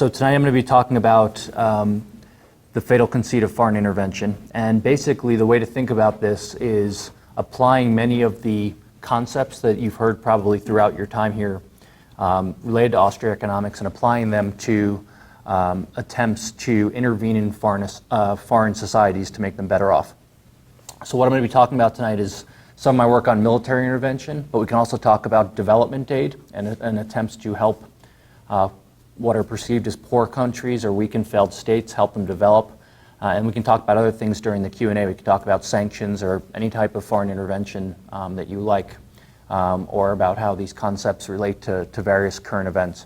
So tonight I'm going to be talking about the fatal conceit of foreign intervention. And basically the way to think about this is applying many of the concepts that you've heard probably throughout your time here related to Austrian economics and applying them to attempts to intervene in foreign societies to make them better off. So what I'm going to be talking about tonight is some of my work on military intervention, but we can also talk about development aid and attempts to help what are perceived as poor countries or weak and failed states, help them develop. And we can talk about other things during the Q&A. We can talk about sanctions or any type of foreign intervention that you like, or about how these concepts relate to various current events.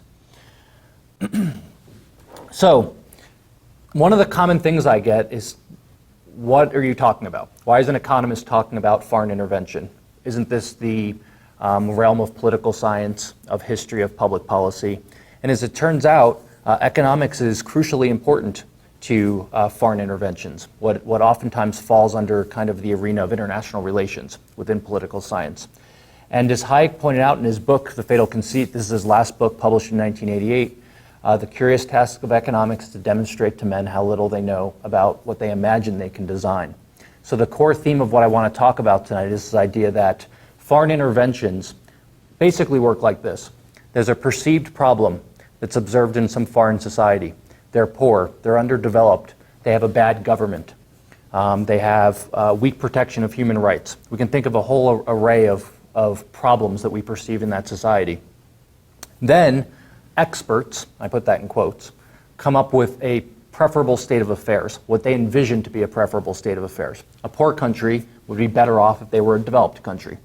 So, one of the common things I get is, what are you talking about? Why is an economist talking about foreign intervention? Isn't this the realm of political science, of history, of public policy? And as it turns out, economics is crucially important to foreign interventions, what oftentimes falls under kind of the arena of international relations within political science. And as Hayek pointed out in his book, The Fatal Conceit, this is his last book published in 1988, the curious task of economics is to demonstrate to men how little they know about what they imagine they can design. So the core theme of what I want to talk about tonight is this idea that foreign interventions basically work like this. There's a perceived problem that's observed in some foreign society. They're poor, they're underdeveloped, they have a bad government, they have weak protection of human rights. We can think of a whole array of problems that we perceive in that society. Then experts, I put that in quotes, come up with a preferable state of affairs, what they envision to be a preferable state of affairs. A poor country would be better off if they were a developed country.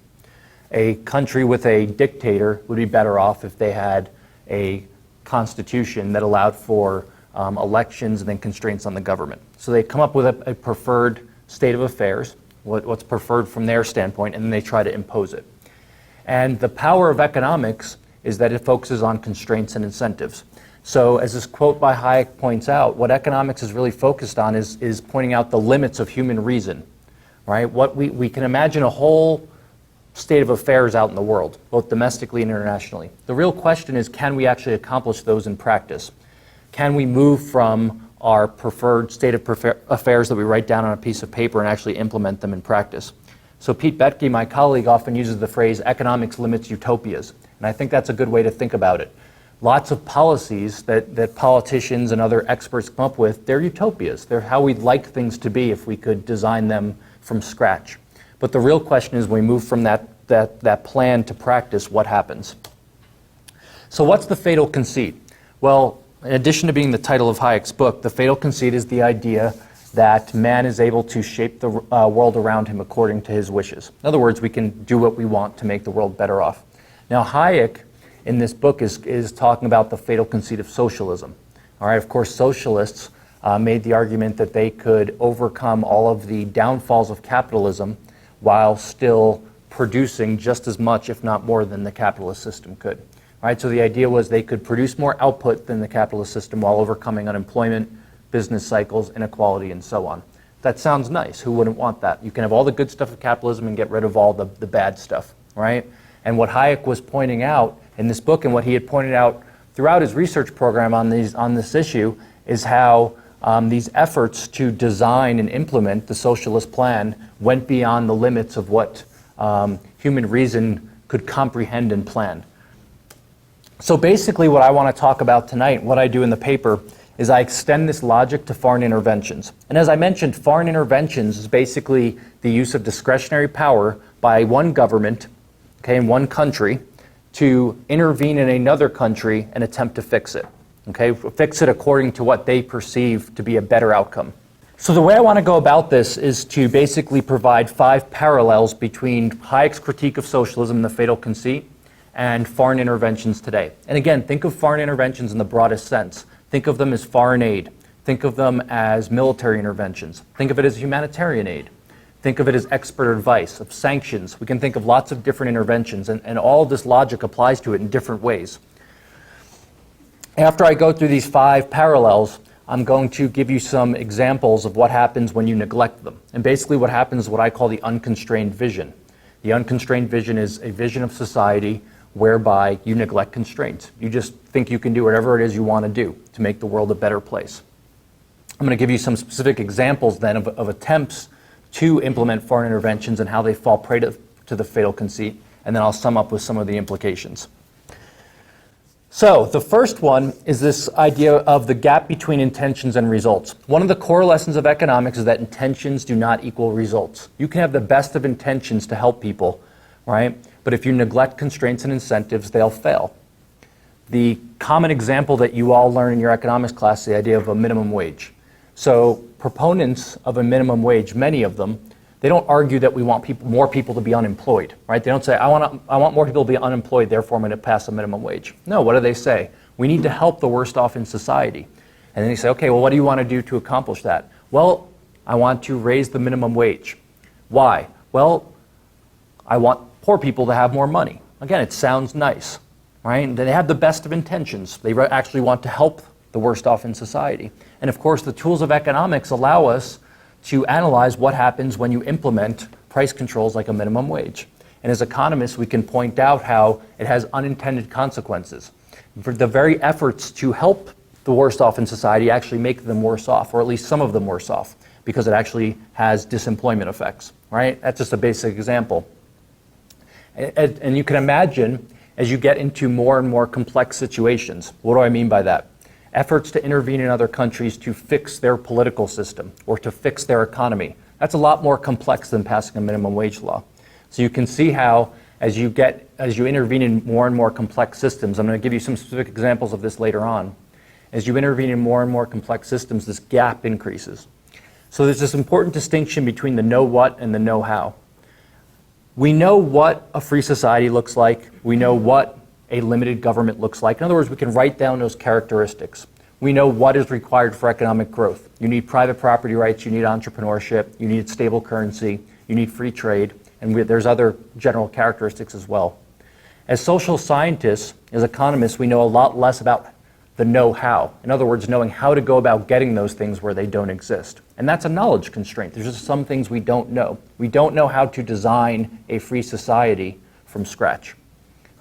A country with a dictator would be better off if they had a constitution that allowed for elections and then constraints on the government. So they come up with a preferred state of affairs, what's preferred from their standpoint, and then they try to impose it. And the power of economics is that it focuses on constraints and incentives. So as this quote by Hayek points out, what economics is really focused on is pointing out the limits of human reason, right? What we can imagine a whole state of affairs out in the world, both domestically and internationally. The real question is, can we actually accomplish those in practice? Can we move from our preferred state of affairs that we write down on a piece of paper and actually implement them in practice? So Pete Boettke, my colleague, often uses the phrase, economics limits utopias. And I think that's a good way to think about it. Lots of policies that politicians and other experts come up with, they're utopias. They're how we'd like things to be if we could design them from scratch. But the real question is, when we move from that plan to practice, what happens? So what's the fatal conceit? Well, in addition to being the title of Hayek's book, the fatal conceit is the idea that man is able to shape the world around him according to his wishes. In other words, we can do what we want to make the world better off. Now, Hayek, in this book, is talking about the fatal conceit of socialism. All right, of course, socialists made the argument that they could overcome all of the downfalls of capitalism while still producing just as much, if not more, than the capitalist system could. All right, so the idea was they could produce more output than the capitalist system while overcoming unemployment, business cycles, inequality, and so on. That sounds nice. Who wouldn't want that? You can have all the good stuff of capitalism and get rid of all the bad stuff, right? And what Hayek was pointing out in this book, and what he had pointed out throughout his research program on this issue, is how these efforts to design and implement the socialist plan went beyond the limits of what human reason could comprehend and plan. So basically what I want to talk about tonight, what I do in the paper, is I extend this logic to foreign interventions. And as I mentioned, foreign interventions is basically the use of discretionary power by one government, okay, in one country, to intervene in another country and attempt to fix it. Okay, fix it according to what they perceive to be a better outcome. So the way I want to go about this is to basically provide 5 parallels between Hayek's critique of socialism and the fatal conceit and foreign interventions today. And again, think of foreign interventions in the broadest sense. Think of them as foreign aid. Think of them as military interventions. Think of it as humanitarian aid. Think of it as expert advice, of sanctions. We can think of lots of different interventions, and all of this logic applies to it in different ways. After I go through these 5 parallels, I'm going to give you some examples of what happens when you neglect them. And basically what happens is what I call the unconstrained vision. The unconstrained vision is a vision of society whereby you neglect constraints. You just think you can do whatever it is you want to do to make the world a better place. I'm going to give you some specific examples then of attempts to implement foreign interventions and how they fall prey to the fatal conceit, and then I'll sum up with some of the implications. So the first one is this idea of the gap between intentions and results. One of the core lessons of economics is that intentions do not equal results. You can have the best of intentions to help people, right? But if you neglect constraints and incentives, they'll fail. The common example that you all learn in your economics class is the idea of a minimum wage. So proponents of a minimum wage, many of them, they don't argue that we want more people to be unemployed, right? They don't say, I want more people to be unemployed, therefore I'm going to pass a minimum wage. No, what do they say? We need to help the worst off in society. And then they say, okay, well, what do you want to do to accomplish that? Well, I want to raise the minimum wage. Why? Well, I want poor people to have more money. Again, it sounds nice, right? And they have the best of intentions. They actually want to help the worst off in society. And of course, the tools of economics allow us to analyze what happens when you implement price controls like a minimum wage. And as economists, we can point out how it has unintended consequences. For the very efforts to help the worst off in society actually make them worse off, or at least some of them worse off, because it actually has disemployment effects, right? That's just a basic example. And you can imagine, as you get into more and more complex situations, what do I mean by that? Efforts to intervene in other countries to fix their political system or to fix their economy. That's a lot more complex than passing a minimum wage law. So you can see how, as you intervene in more and more complex systems, I'm going to give you some specific examples of this later on. As you intervene in more and more complex systems, this gap increases. So there's this important distinction between the know what and the know how. We know what a free society looks like. We know what a limited government looks like. In other words, we can write down those characteristics. We know what is required for economic growth. You need private property rights, you need entrepreneurship, you need stable currency, you need free trade, and there's other general characteristics as well. As social scientists, as economists, we know a lot less about the know-how. In other words, knowing how to go about getting those things where they don't exist. And that's a knowledge constraint. There's just some things we don't know. We don't know how to design a free society from scratch.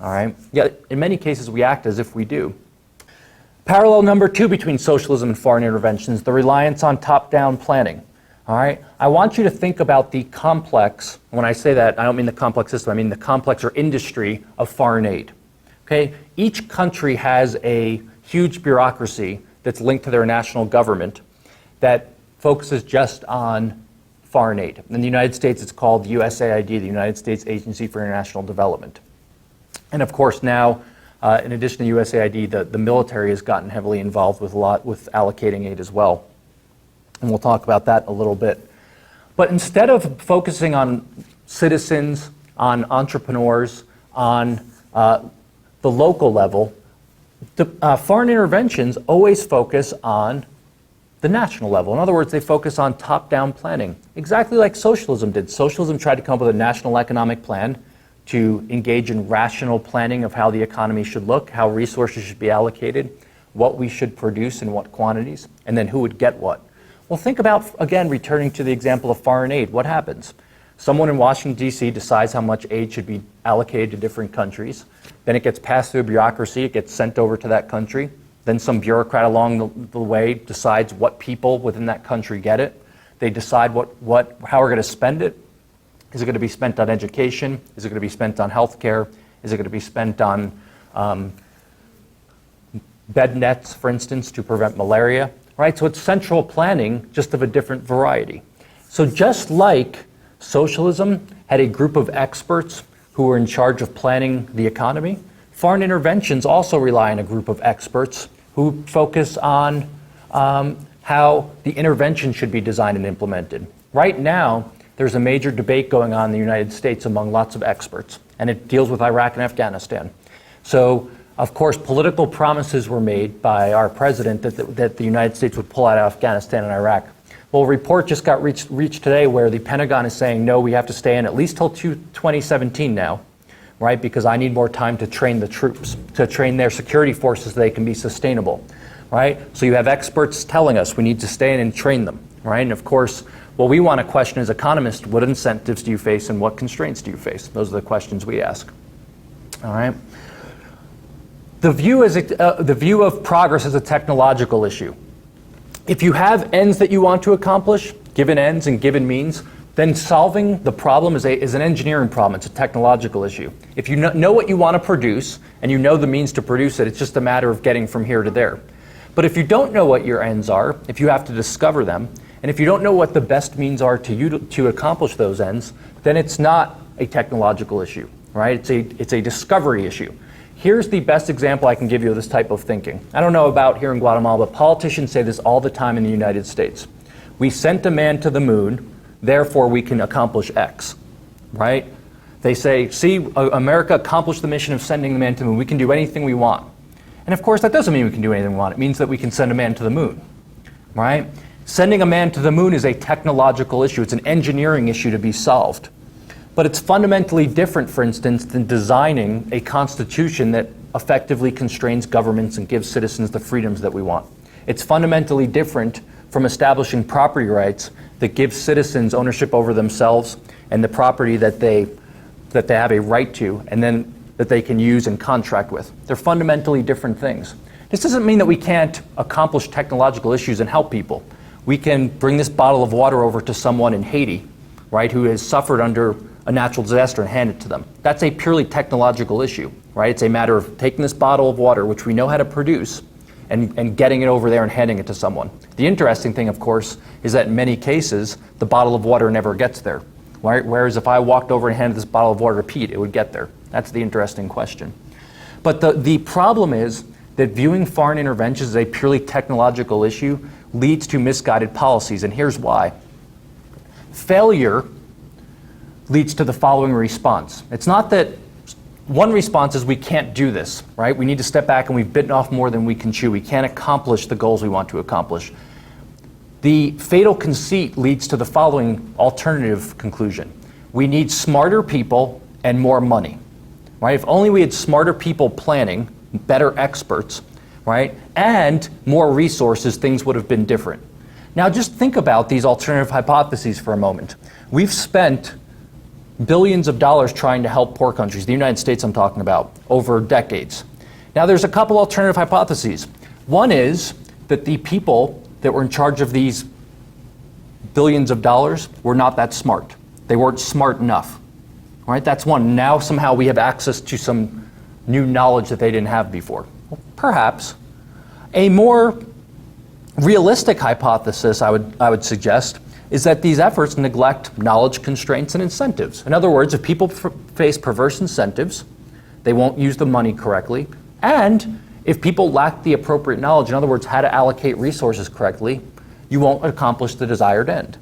All right. Yet, in many cases, we act as if we do. Parallel number 2 between socialism and foreign interventions, the reliance on top-down planning. All right. I want you to think about the complex. When I say that, I don't mean the complex system. I mean the complex or industry of foreign aid. Okay. Each country has a huge bureaucracy that's linked to their national government that focuses just on foreign aid. In the United States, it's called USAID, the United States Agency for International Development. And of course now, in addition to USAID, the military has gotten heavily involved with allocating aid as well. And we'll talk about that a little bit. But instead of focusing on citizens, on entrepreneurs, on the local level, foreign interventions always focus on the national level. In other words, they focus on top-down planning, exactly like socialism did. Socialism tried to come up with a national economic plan to engage in rational planning of how the economy should look, how resources should be allocated, what we should produce in what quantities, and then who would get what. Well, think about, again, returning to the example of foreign aid. What happens? Someone in Washington, D.C. decides how much aid should be allocated to different countries. Then it gets passed through a bureaucracy. It gets sent over to that country. Then some bureaucrat along the way decides what people within that country get it. They decide how we're going to spend it. Is it going to be spent on education? Is it going to be spent on healthcare? Is it going to be spent on bed nets, for instance, to prevent malaria? Right? So it's central planning, just of a different variety. So just like socialism had a group of experts who were in charge of planning the economy, foreign interventions also rely on a group of experts who focus on how the intervention should be designed and implemented. Right now, there's a major debate going on in the United States among lots of experts, and it deals with Iraq and Afghanistan. So, of course, political promises were made by our president that the United States would pull out of Afghanistan and Iraq. Well, a report just got reached today where the Pentagon is saying, no, we have to stay in at least till 2017 now, right? Because I need more time to train the troops, to train their security forces so they can be sustainable, right? So you have experts telling us we need to stay in and train them, right? And of course, what we want to question as economists, what incentives do you face and what constraints do you face? Those are the questions we ask. All right. The view of progress as a technological issue. If you have ends that you want to accomplish, given ends and given means, then solving the problem is an engineering problem. It's a technological issue. If you know what you want to produce and you know the means to produce it, it's just a matter of getting from here to there. But if you don't know what your ends are, if you have to discover them, and if you don't know what the best means are to accomplish those ends, then it's not a technological issue, right? It's a discovery issue. Here's the best example I can give you of this type of thinking. I don't know about here in Guatemala, but politicians say this all the time in the United States. We sent a man to the moon, therefore we can accomplish X, right? They say, see, America accomplished the mission of sending the man to the moon. We can do anything we want. And of course, that doesn't mean we can do anything we want. It means that we can send a man to the moon, right? Sending a man to the moon is a technological issue. It's an engineering issue to be solved. But it's fundamentally different, for instance, than designing a constitution that effectively constrains governments and gives citizens the freedoms that we want. It's fundamentally different from establishing property rights that give citizens ownership over themselves and the property that they have a right to, and then that they can use and contract with. They're fundamentally different things. This doesn't mean that we can't accomplish technological issues and help people. We can bring this bottle of water over to someone in Haiti, right, who has suffered under a natural disaster and hand it to them. That's a purely technological issue, right? It's a matter of taking this bottle of water, which we know how to produce, and getting it over there and handing it to someone. The interesting thing, of course, is that in many cases, the bottle of water never gets there. Right? Whereas if I walked over and handed this bottle of water to Pete, it would get there. That's the interesting question. But the problem is that viewing foreign interventions as a purely technological issue leads to misguided policies, and here's why. Failure leads to the following response. It's not that one response is we can't do this, right? We need to step back and we've bitten off more than we can chew. We can't accomplish the goals we want to accomplish. The fatal conceit leads to the following alternative conclusion. We need smarter people and more money, right? If only we had smarter people planning, better experts, right? And more resources, things would have been different. Now just think about these alternative hypotheses for a moment. We've spent billions of dollars trying to help poor countries, the United States I'm talking about, over decades. Now there's a couple alternative hypotheses. One is that the people that were in charge of these billions of dollars were not that smart. They weren't smart enough. Right? That's one. Now somehow we have access to some new knowledge that they didn't have before. Well, perhaps. A more realistic hypothesis I would suggest is that these efforts neglect knowledge constraints and incentives. In other words, if people face perverse incentives, they won't use the money correctly, and if people lack the appropriate knowledge, in other words, how to allocate resources correctly, you won't accomplish the desired end.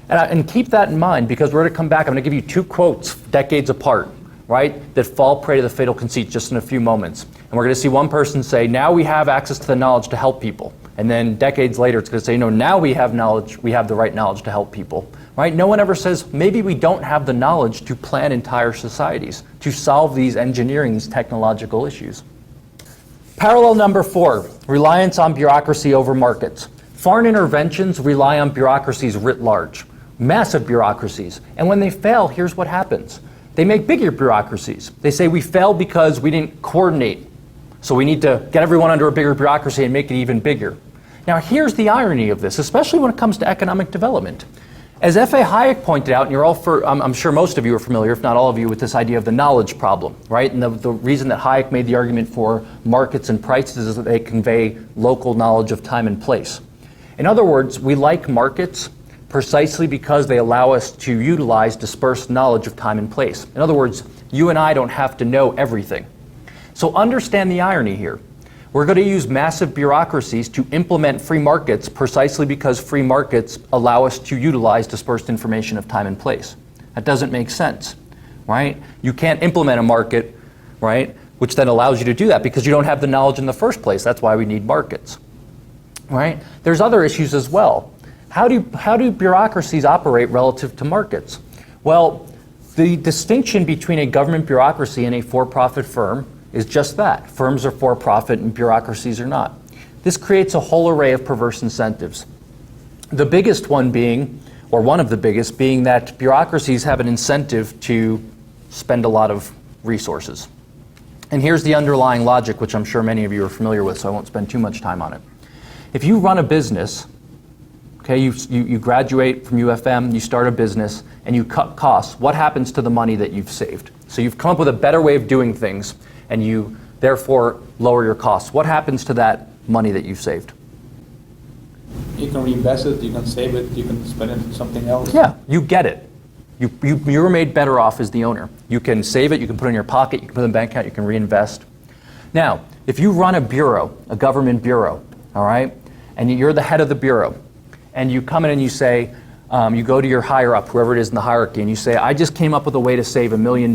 And keep that in mind, because we're going to come back. I'm going to give you two quotes decades apart, right, that fall prey to the fatal conceit just in a few moments. And we're going to see one person say, now we have access to the knowledge to help people. And then decades later, it's going to say, no, now we have knowledge, we have the right knowledge to help people. Right? No one ever says, maybe we don't have the knowledge to plan entire societies, to solve these engineering, these technological issues. Parallel number 4, reliance on bureaucracy over markets. Foreign interventions rely on bureaucracies writ large, massive bureaucracies. And when they fail, here's what happens. They make bigger bureaucracies. They say we failed because we didn't coordinate. So we need to get everyone under a bigger bureaucracy and make it even bigger. Now here's the irony of this, especially when it comes to economic development. As F.A. Hayek pointed out, and you're all I'm sure most of you are familiar, if not all of you, with this idea of the knowledge problem, right? And the reason that Hayek made the argument for markets and prices is that they convey local knowledge of time and place. In other words, we like markets precisely because they allow us to utilize dispersed knowledge of time and place. In other words, you and I don't have to know everything. So understand the irony here. We're going to use massive bureaucracies to implement free markets precisely because free markets allow us to utilize dispersed information of time and place. That doesn't make sense, right? You can't implement a market, right, which then allows you to do that because you don't have the knowledge in the first place. That's why we need markets, right? There's other issues as well. How do bureaucracies operate relative to markets? Well, the distinction between a government bureaucracy and a for-profit firm is just that. Firms are for-profit and bureaucracies are not. This creates a whole array of perverse incentives. The biggest one being, or one of the biggest, being that bureaucracies have an incentive to spend a lot of resources, And here's the underlying logic, which I'm sure many of you are familiar with, so I won't spend too much time on it. If you run a business, okay, you graduate from UFM, you start a business, and you cut costs, what happens to the money that you've saved? So you've come up with a better way of doing things, and you therefore lower your costs. What happens to that money that you've saved? You can reinvest it, you can save it, you can spend it on something else. Yeah, you get it. You're made better off as the owner. You can save it, you can put it in your pocket, you can put it in a bank account, you can reinvest. Now, if you run a bureau, a government bureau, all right, and you're the head of the bureau, and you come in and you say, you go to your higher up, whoever it is in the hierarchy, and you say, I just came up with a way to save $1 million.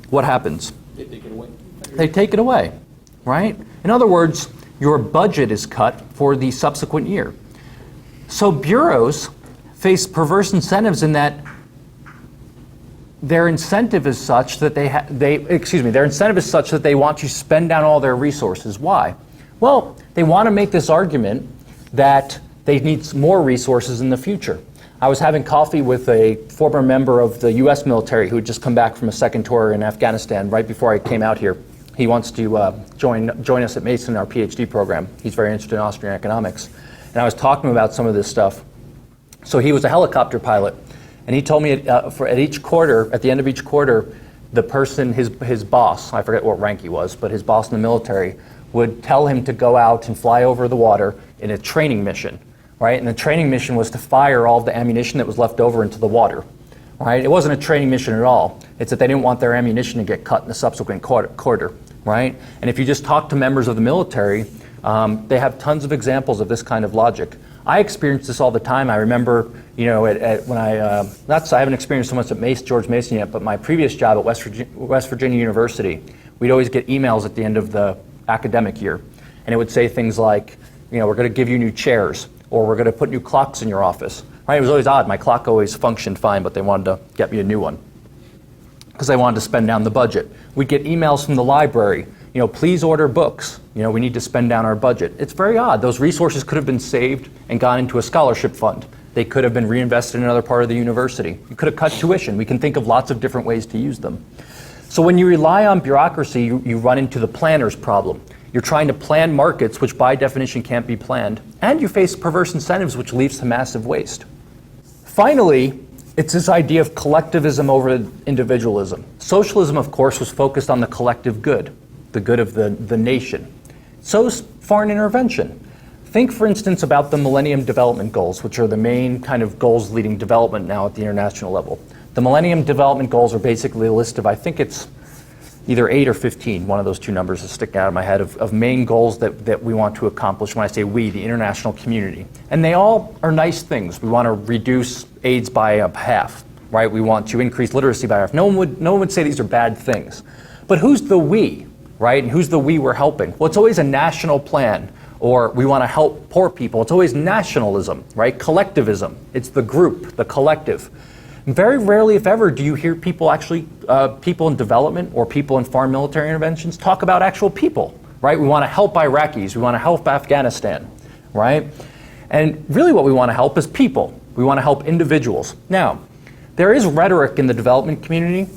What happens? They take it away. They take it away, right? In other words, your budget is cut for the subsequent year. So bureaus face perverse incentives in that their incentive is such that their incentive is such that they want to spend down all their resources. Why? Well, they want to make this argument that they need more resources in the future. I was having coffee with a former member of the US military who had just come back from a second tour in Afghanistan right before I came out here. He wants to join us at Mason in our PhD program. He's very interested in Austrian economics. And I was talking about some of this stuff. So he was a helicopter pilot, and he told me at each quarter, at the end of each quarter, the person, his boss, I forget what rank he was, but his boss in the military would tell him to go out and fly over the water in a training mission, right? And the training mission was to fire all of the ammunition that was left over into the water, right? It wasn't a training mission at all. It's that they didn't want their ammunition to get cut in the subsequent quarter, right? And if you just talk to members of the military, they have tons of examples of this kind of logic. I experience this all the time. I remember, when I haven't experienced so much at George Mason yet, but my previous job at West Virginia University, we'd always get emails at the end of the academic year, and it would say things like, we're going to give you new chairs, or we're going to put new clocks in your office. Right? It was always odd. My clock always functioned fine, but they wanted to get me a new one because they wanted to spend down the budget. We'd get emails from the library. Please order books. We need to spend down our budget. It's very odd. Those resources could have been saved and gone into a scholarship fund. They could have been reinvested in another part of the university. You could have cut tuition. We can think of lots of different ways to use them. So when you rely on bureaucracy, you run into the planner's problem. You're trying to plan markets, which by definition can't be planned, and you face perverse incentives, which leads to massive waste. Finally, it's this idea of collectivism over individualism. Socialism, of course, was focused on the collective good, the good of the nation. So is foreign intervention. Think, for instance, about the Millennium Development Goals, which are the main kind of goals leading development now at the international level. The Millennium Development Goals are basically a list of, I think it's either 8 or 15, one of those two numbers is sticking out of my head, of main goals that we want to accomplish. When I say we, the international community. And they all are nice things. We want to reduce AIDS by half, right? We want to increase literacy by half. No one would say these are bad things. But who's the we, right? And who's the we we're helping? Well, it's always a national plan, or we want to help poor people. It's always nationalism, right? Collectivism. It's the group, the collective. Very rarely, if ever, do you hear people actually, people in development or people in foreign military interventions talk about actual people, right? We want to help Iraqis, we want to help Afghanistan, right? And really what we want to help is people. We want to help individuals. Now, there is rhetoric in the development community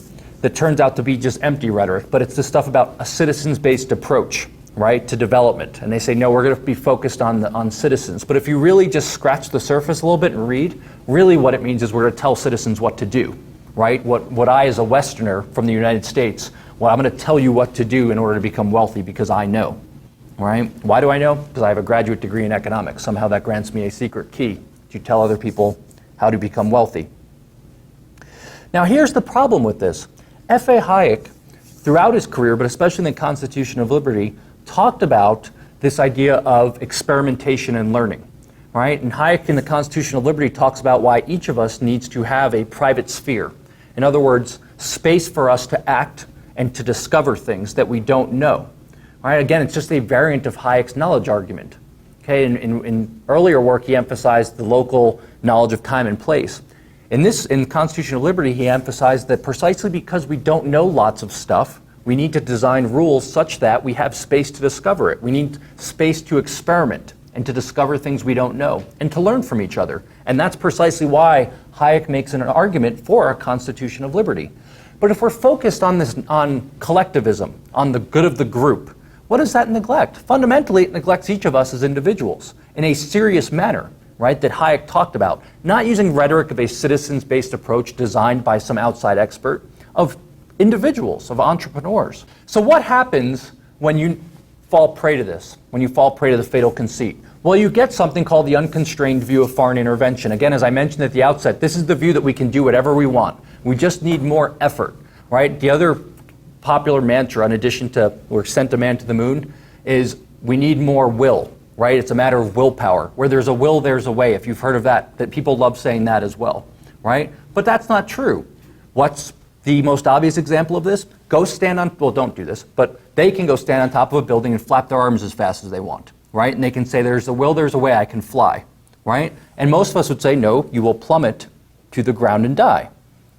that turns out to be just empty rhetoric, but it's the stuff about a citizens-based approach, right, to development. And they say, no, we're going to be focused on citizens. But if you really just scratch the surface a little bit and read, really what it means is we're going to tell citizens what to do, right? What I, as a Westerner from the United States, I'm going to tell you what to do in order to become wealthy because I know, right? Why do I know? Because I have a graduate degree in economics. Somehow that grants me a secret key to tell other people how to become wealthy. Now here's the problem with this. F.A. Hayek, throughout his career, but especially in the Constitution of Liberty, talked about this idea of experimentation and learning, right? And Hayek in the Constitution of Liberty talks about why each of us needs to have a private sphere. In other words, space for us to act and to discover things that we don't know, right? Again, it's just a variant of Hayek's knowledge argument. Okay, in earlier work, he emphasized the local knowledge of time and place. In the Constitution of Liberty, he emphasized that precisely because we don't know lots of stuff, we need to design rules such that we have space to discover it. We need space to experiment and to discover things we don't know and to learn from each other. And that's precisely why Hayek makes an argument for a Constitution of Liberty. But if we're focused on this, on collectivism, on the good of the group, what does that neglect? Fundamentally, it neglects each of us as individuals in a serious manner, right, that Hayek talked about. Not using rhetoric of a citizens-based approach designed by some outside expert, of individuals, of entrepreneurs. So what happens when you fall prey to this, when you fall prey to the fatal conceit? Well, you get something called the unconstrained view of foreign intervention. Again, as I mentioned at the outset, this is the view that we can do whatever we want. We just need more effort, right? The other popular mantra, in addition to we're sent a man to the moon, is we need more will, right? It's a matter of willpower. Where there's a will, there's a way. If you've heard of that people love saying that as well, right? But that's not true. What's the most obvious example of this? Go stand on, well, don't do this, but they can go stand on top of a building and flap their arms as fast as they want, right? And they can say, there's a will, there's a way, I can fly, right? And most of us would say, no, you will plummet to the ground and die,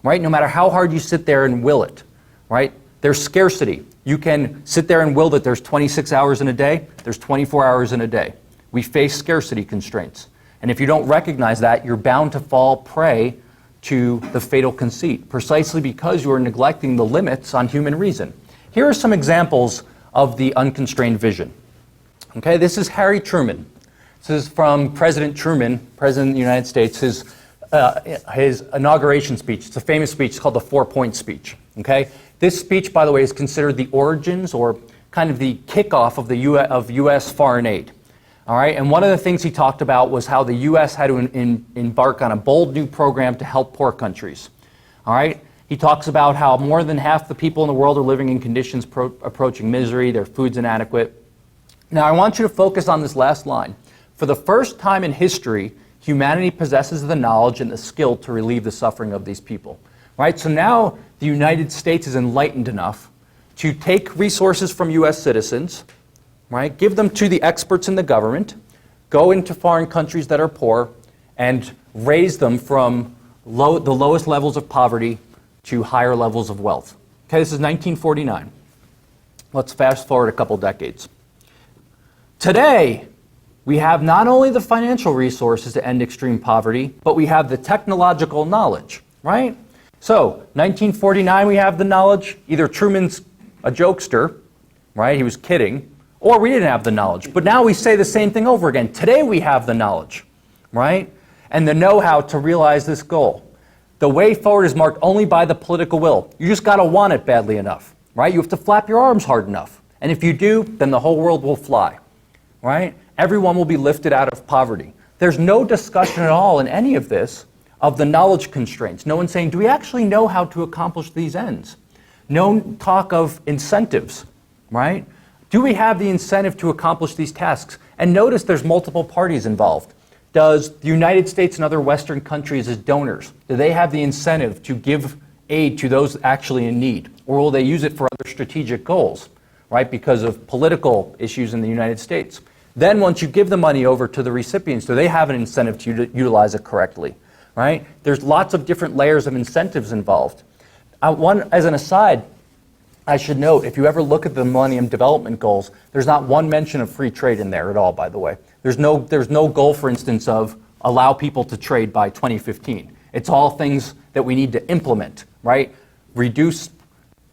right? No matter how hard you sit there and will it, right? There's scarcity. You can sit there and will that there's 26 hours in a day, there's 24 hours in a day. We face scarcity constraints. And if you don't recognize that, you're bound to fall prey to the fatal conceit, precisely because you are neglecting the limits on human reason. Here are some examples of the unconstrained vision. Okay, this is Harry Truman. This is from President Truman, President of the United States, his inauguration speech. It's a famous speech. It's called the 4-point speech. Okay, this speech, by the way, is considered the origins or kind of the kickoff of the U.S. foreign aid. All right, and one of the things he talked about was how the U.S. had to embark on a bold new program to help poor countries. All right, he talks about how more than half the people in the world are living in conditions approaching misery, their food's inadequate. Now, I want you to focus on this last line. For the first time in history, humanity possesses the knowledge and the skill to relieve the suffering of these people. Right, so now the United States is enlightened enough to take resources from U.S. citizens, right, give them to the experts in the government, go into foreign countries that are poor, and raise them from the lowest levels of poverty to higher levels of wealth. Okay, this is 1949. Let's fast forward a couple decades. Today, we have not only the financial resources to end extreme poverty, but we have the technological knowledge, right? So, 1949, we have the knowledge. Either Truman's a jokester, right? He was kidding. Or we didn't have the knowledge. But now we say the same thing over again. Today we have the knowledge, right? And the know-how to realize this goal. The way forward is marked only by the political will. You just got to want it badly enough, right? You have to flap your arms hard enough. And if you do, then the whole world will fly, right? Everyone will be lifted out of poverty. There's no discussion at all in any of this of the knowledge constraints. No one's saying, do we actually know how to accomplish these ends? No talk of incentives, right? Do we have the incentive to accomplish these tasks? And notice there's multiple parties involved. Does the United States and other Western countries as donors, do they have the incentive to give aid to those actually in need? Or will they use it for other strategic goals, right, because of political issues in the United States? Then once you give the money over to the recipients, do they have an incentive to utilize it correctly, right? There's lots of different layers of incentives involved. As an aside, I should note, if you ever look at the Millennium Development Goals, there's not one mention of free trade in there at all, by the way. There's no goal, for instance, of allow people to trade by 2015. It's all things that we need to implement, right? Reduce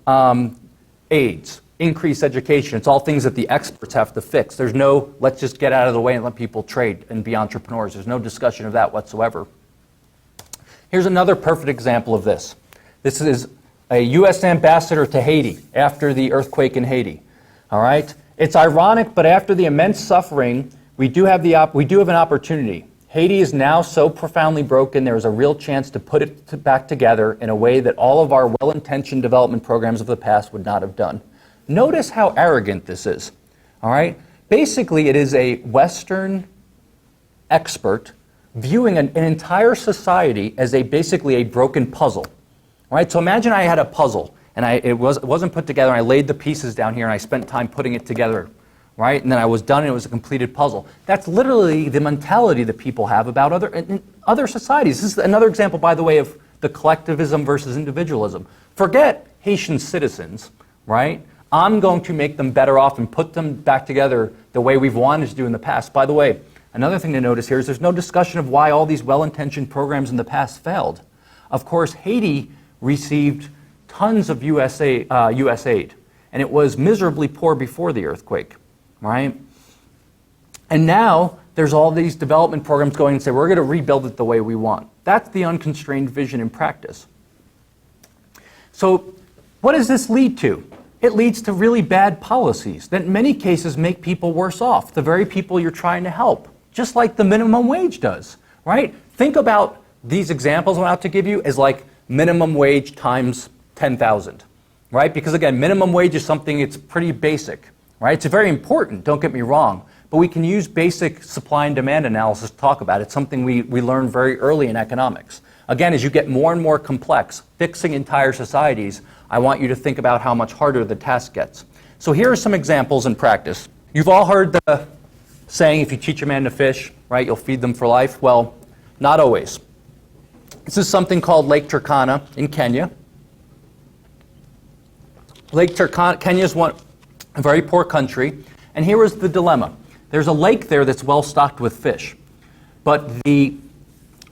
AIDS, increase education. It's all things that the experts have to fix. There's no, let's just get out of the way and let people trade and be entrepreneurs. There's no discussion of that whatsoever. Here's another perfect example of this. This is a U.S. ambassador to Haiti after the earthquake in Haiti. All right? It's ironic, but after the immense suffering, we do have an opportunity. Haiti is now so profoundly broken, there is a real chance to put it back together in a way that all of our well-intentioned development programs of the past would not have done. Notice how arrogant this is. All right? Basically, it is a Western expert viewing an entire society as basically a broken puzzle. Right? So imagine I had a puzzle, and it wasn't put together, and I laid the pieces down here, and I spent time putting it together, right? And then I was done, and it was a completed puzzle. That's literally the mentality that people have about other societies. This is another example, by the way, of the collectivism versus individualism. Forget Haitian citizens, right? I'm going to make them better off and put them back together the way we've wanted to do in the past. By the way, another thing to notice here is there's no discussion of why all these well-intentioned programs in the past failed. Of course, Haiti received tons of US aid, and it was miserably poor before the earthquake, right? And now there's all these development programs going and say, we're going to rebuild it the way we want. That's the unconstrained vision in practice. So what does this lead to? It leads to really bad policies that in many cases make people worse off, the very people you're trying to help, just like the minimum wage does, right? Think about these examples I'm about to give you as like minimum wage times 10,000, right? Because again, minimum wage is something it's pretty basic, right? It's very important, don't get me wrong, but we can use basic supply and demand analysis to talk about it. It's something we learned very early in economics. Again, as you get more and more complex, fixing entire societies, I want you to think about how much harder the task gets. So here are some examples in practice. You've all heard the saying, if you teach a man to fish, right, you'll feed them for life. Well, not always. This is something called Lake Turkana in Kenya. Lake Turkana, Kenya is a very poor country, and here is the dilemma. There's a lake there that's well stocked with fish, but the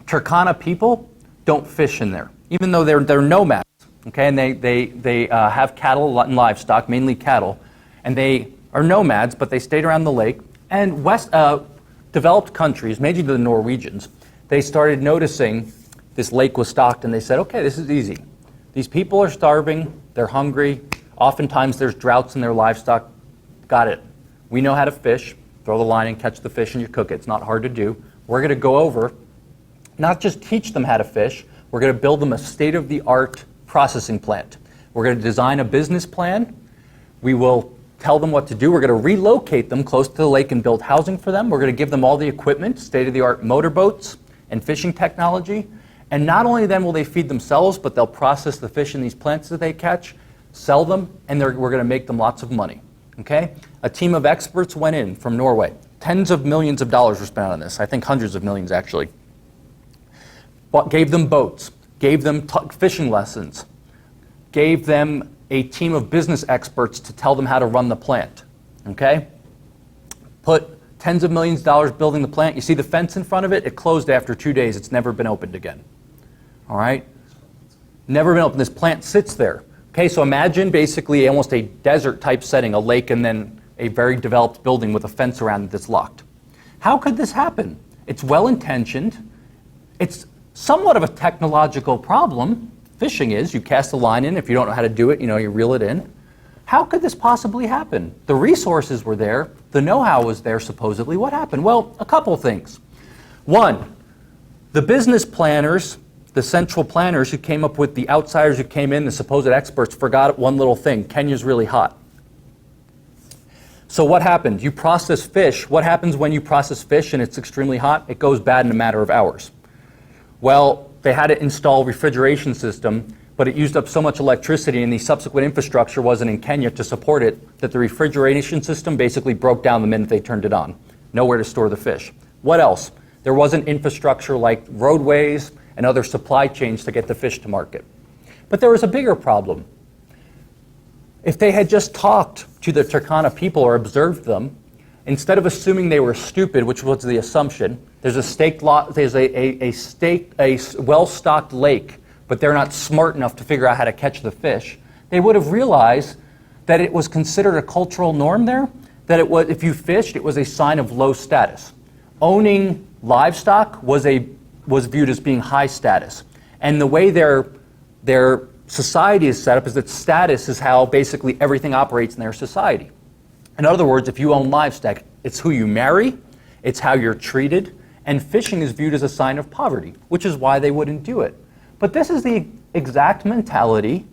Turkana people don't fish in there, even though they're nomads, okay, and they have cattle and livestock, mainly cattle, and they are nomads, but they stayed around the lake. And developed countries, maybe the Norwegians, they started noticing this lake was stocked, and they said, okay, this is easy. These people are starving, they're hungry, oftentimes there's droughts in their livestock. Got it. We know how to fish. Throw the line and catch the fish and you cook it. It's not hard to do. We're going to go over, not just teach them how to fish, we're going to build them a state-of-the-art processing plant. We're going to design a business plan. We will tell them what to do. We're going to relocate them close to the lake and build housing for them. We're going to give them all the equipment, state-of-the-art motorboats and fishing technology. And not only then will they feed themselves, but they'll process the fish in these plants that they catch, sell them, and we're going to make them lots of money. Okay? A team of experts went in from Norway. Tens of millions of dollars were spent on this. I think hundreds of millions, actually. Gave them boats, gave them fishing lessons, gave them a team of business experts to tell them how to run the plant. Okay? Put tens of millions of dollars building the plant. You see the fence in front of it? It closed after 2 days. It's never been opened again. All right? Never been opened. This plant sits there. Okay, so imagine basically almost a desert type setting, a lake and then a very developed building with a fence around it that's locked. How could this happen? It's well intentioned. It's somewhat of a technological problem. Fishing is, you cast a line in, if you don't know how to do it, you reel it in. How could this possibly happen? The resources were there, the know-how was there supposedly. What happened? Well, a couple of things. One, the business planners, the central planners who came up with the outsiders who came in, the supposed experts, forgot one little thing. Kenya's really hot. So what happened? You process fish. What happens when you process fish and it's extremely hot? It goes bad in a matter of hours. Well, they had to install a refrigeration system, but it used up so much electricity and the subsequent infrastructure wasn't in Kenya to support it that the refrigeration system basically broke down the minute they turned it on. Nowhere to store the fish. What else? There wasn't infrastructure like roadways and other supply chains to get the fish to market. But there was a bigger problem. If they had just talked to the Turkana people or observed them, instead of assuming they were stupid, which was the assumption, there's a well-stocked lake, but they're not smart enough to figure out how to catch the fish, they would have realized that it was considered a cultural norm there, that if you fished, it was a sign of low status. Owning livestock was viewed as being high status. And the way their society is set up is that status is how basically everything operates in their society. In other words, if you own livestock, it's who you marry, it's how you're treated, and fishing is viewed as a sign of poverty, which is why they wouldn't do it. But this is the exact mentality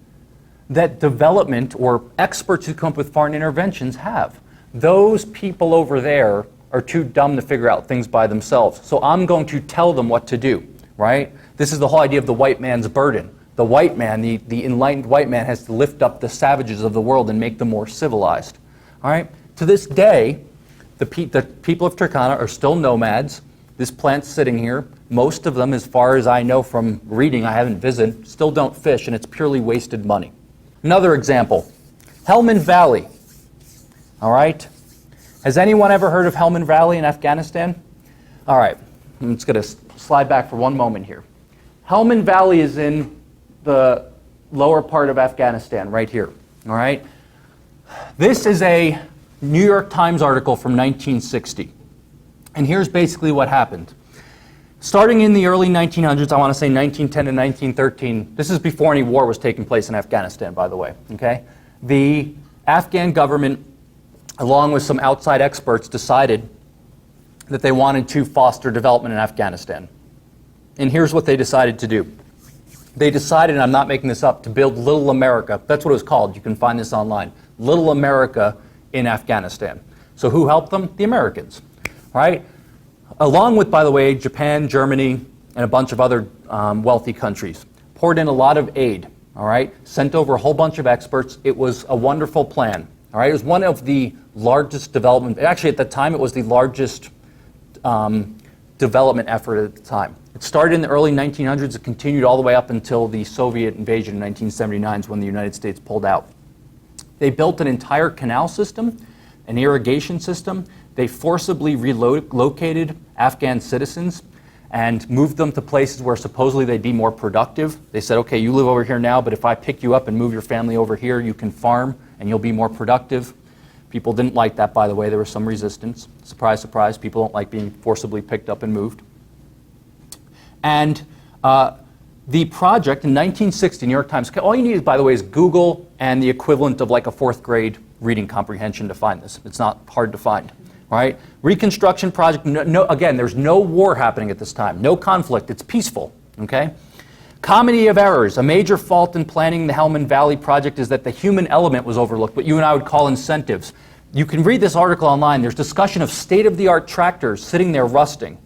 that development or experts who come up with foreign interventions have. Those people over there are too dumb to figure out things by themselves. So I'm going to tell them what to do, right? This is the whole idea of the white man's burden. The white man, the enlightened white man, has to lift up the savages of the world and make them more civilized. All right? To this day, the people of Turkana are still nomads. This plant's sitting here. Most of them, as far as I know from reading, I haven't visited, still don't fish, and it's purely wasted money. Another example, Helmand Valley. All right? Has anyone ever heard of Helmand Valley in Afghanistan? All right, I'm just going to slide back for one moment here. Helmand Valley is in the lower part of Afghanistan, right here. All right? This is a New York Times article from 1960. And here's basically what happened. Starting in the early 1900s, I want to say 1910 to 1913, this is before any war was taking place in Afghanistan, by the way, okay? The Afghan government, along with some outside experts, decided that they wanted to foster development in Afghanistan. And here's what they decided to do. They decided, and I'm not making this up, to build Little America. That's what it was called. You can find this online. Little America in Afghanistan. So who helped them? The Americans, right? Along with, by the way, Japan, Germany, and a bunch of other wealthy countries. Poured in a lot of aid, all right? Sent over a whole bunch of experts. It was a wonderful plan, all right? It was one of the largest development, actually at the time it was the largest development effort at the time. It started in the early 1900s. It continued all the way up until the Soviet invasion in 1979 when the United States pulled out. They built an entire canal system, an irrigation system. They forcibly relocated Afghan citizens and moved them to places where supposedly they'd be more productive. They said, okay, you live over here now, but if I pick you up and move your family over here, you can farm and you'll be more productive. People didn't like that, by the way. There was some resistance. Surprise, surprise, people don't like being forcibly picked up and moved. And the project in 1960, New York Times, all you need, by the way, is Google and the equivalent of like a 4th grade reading comprehension to find this. It's not hard to find, right? Reconstruction project, again, there's no war happening at this time, no conflict, it's peaceful, okay? Comedy of errors. A major fault in planning the Helmand Valley project is that the human element was overlooked, what you and I would call incentives. You can read this article online. There's discussion of state-of-the-art tractors sitting there rusting,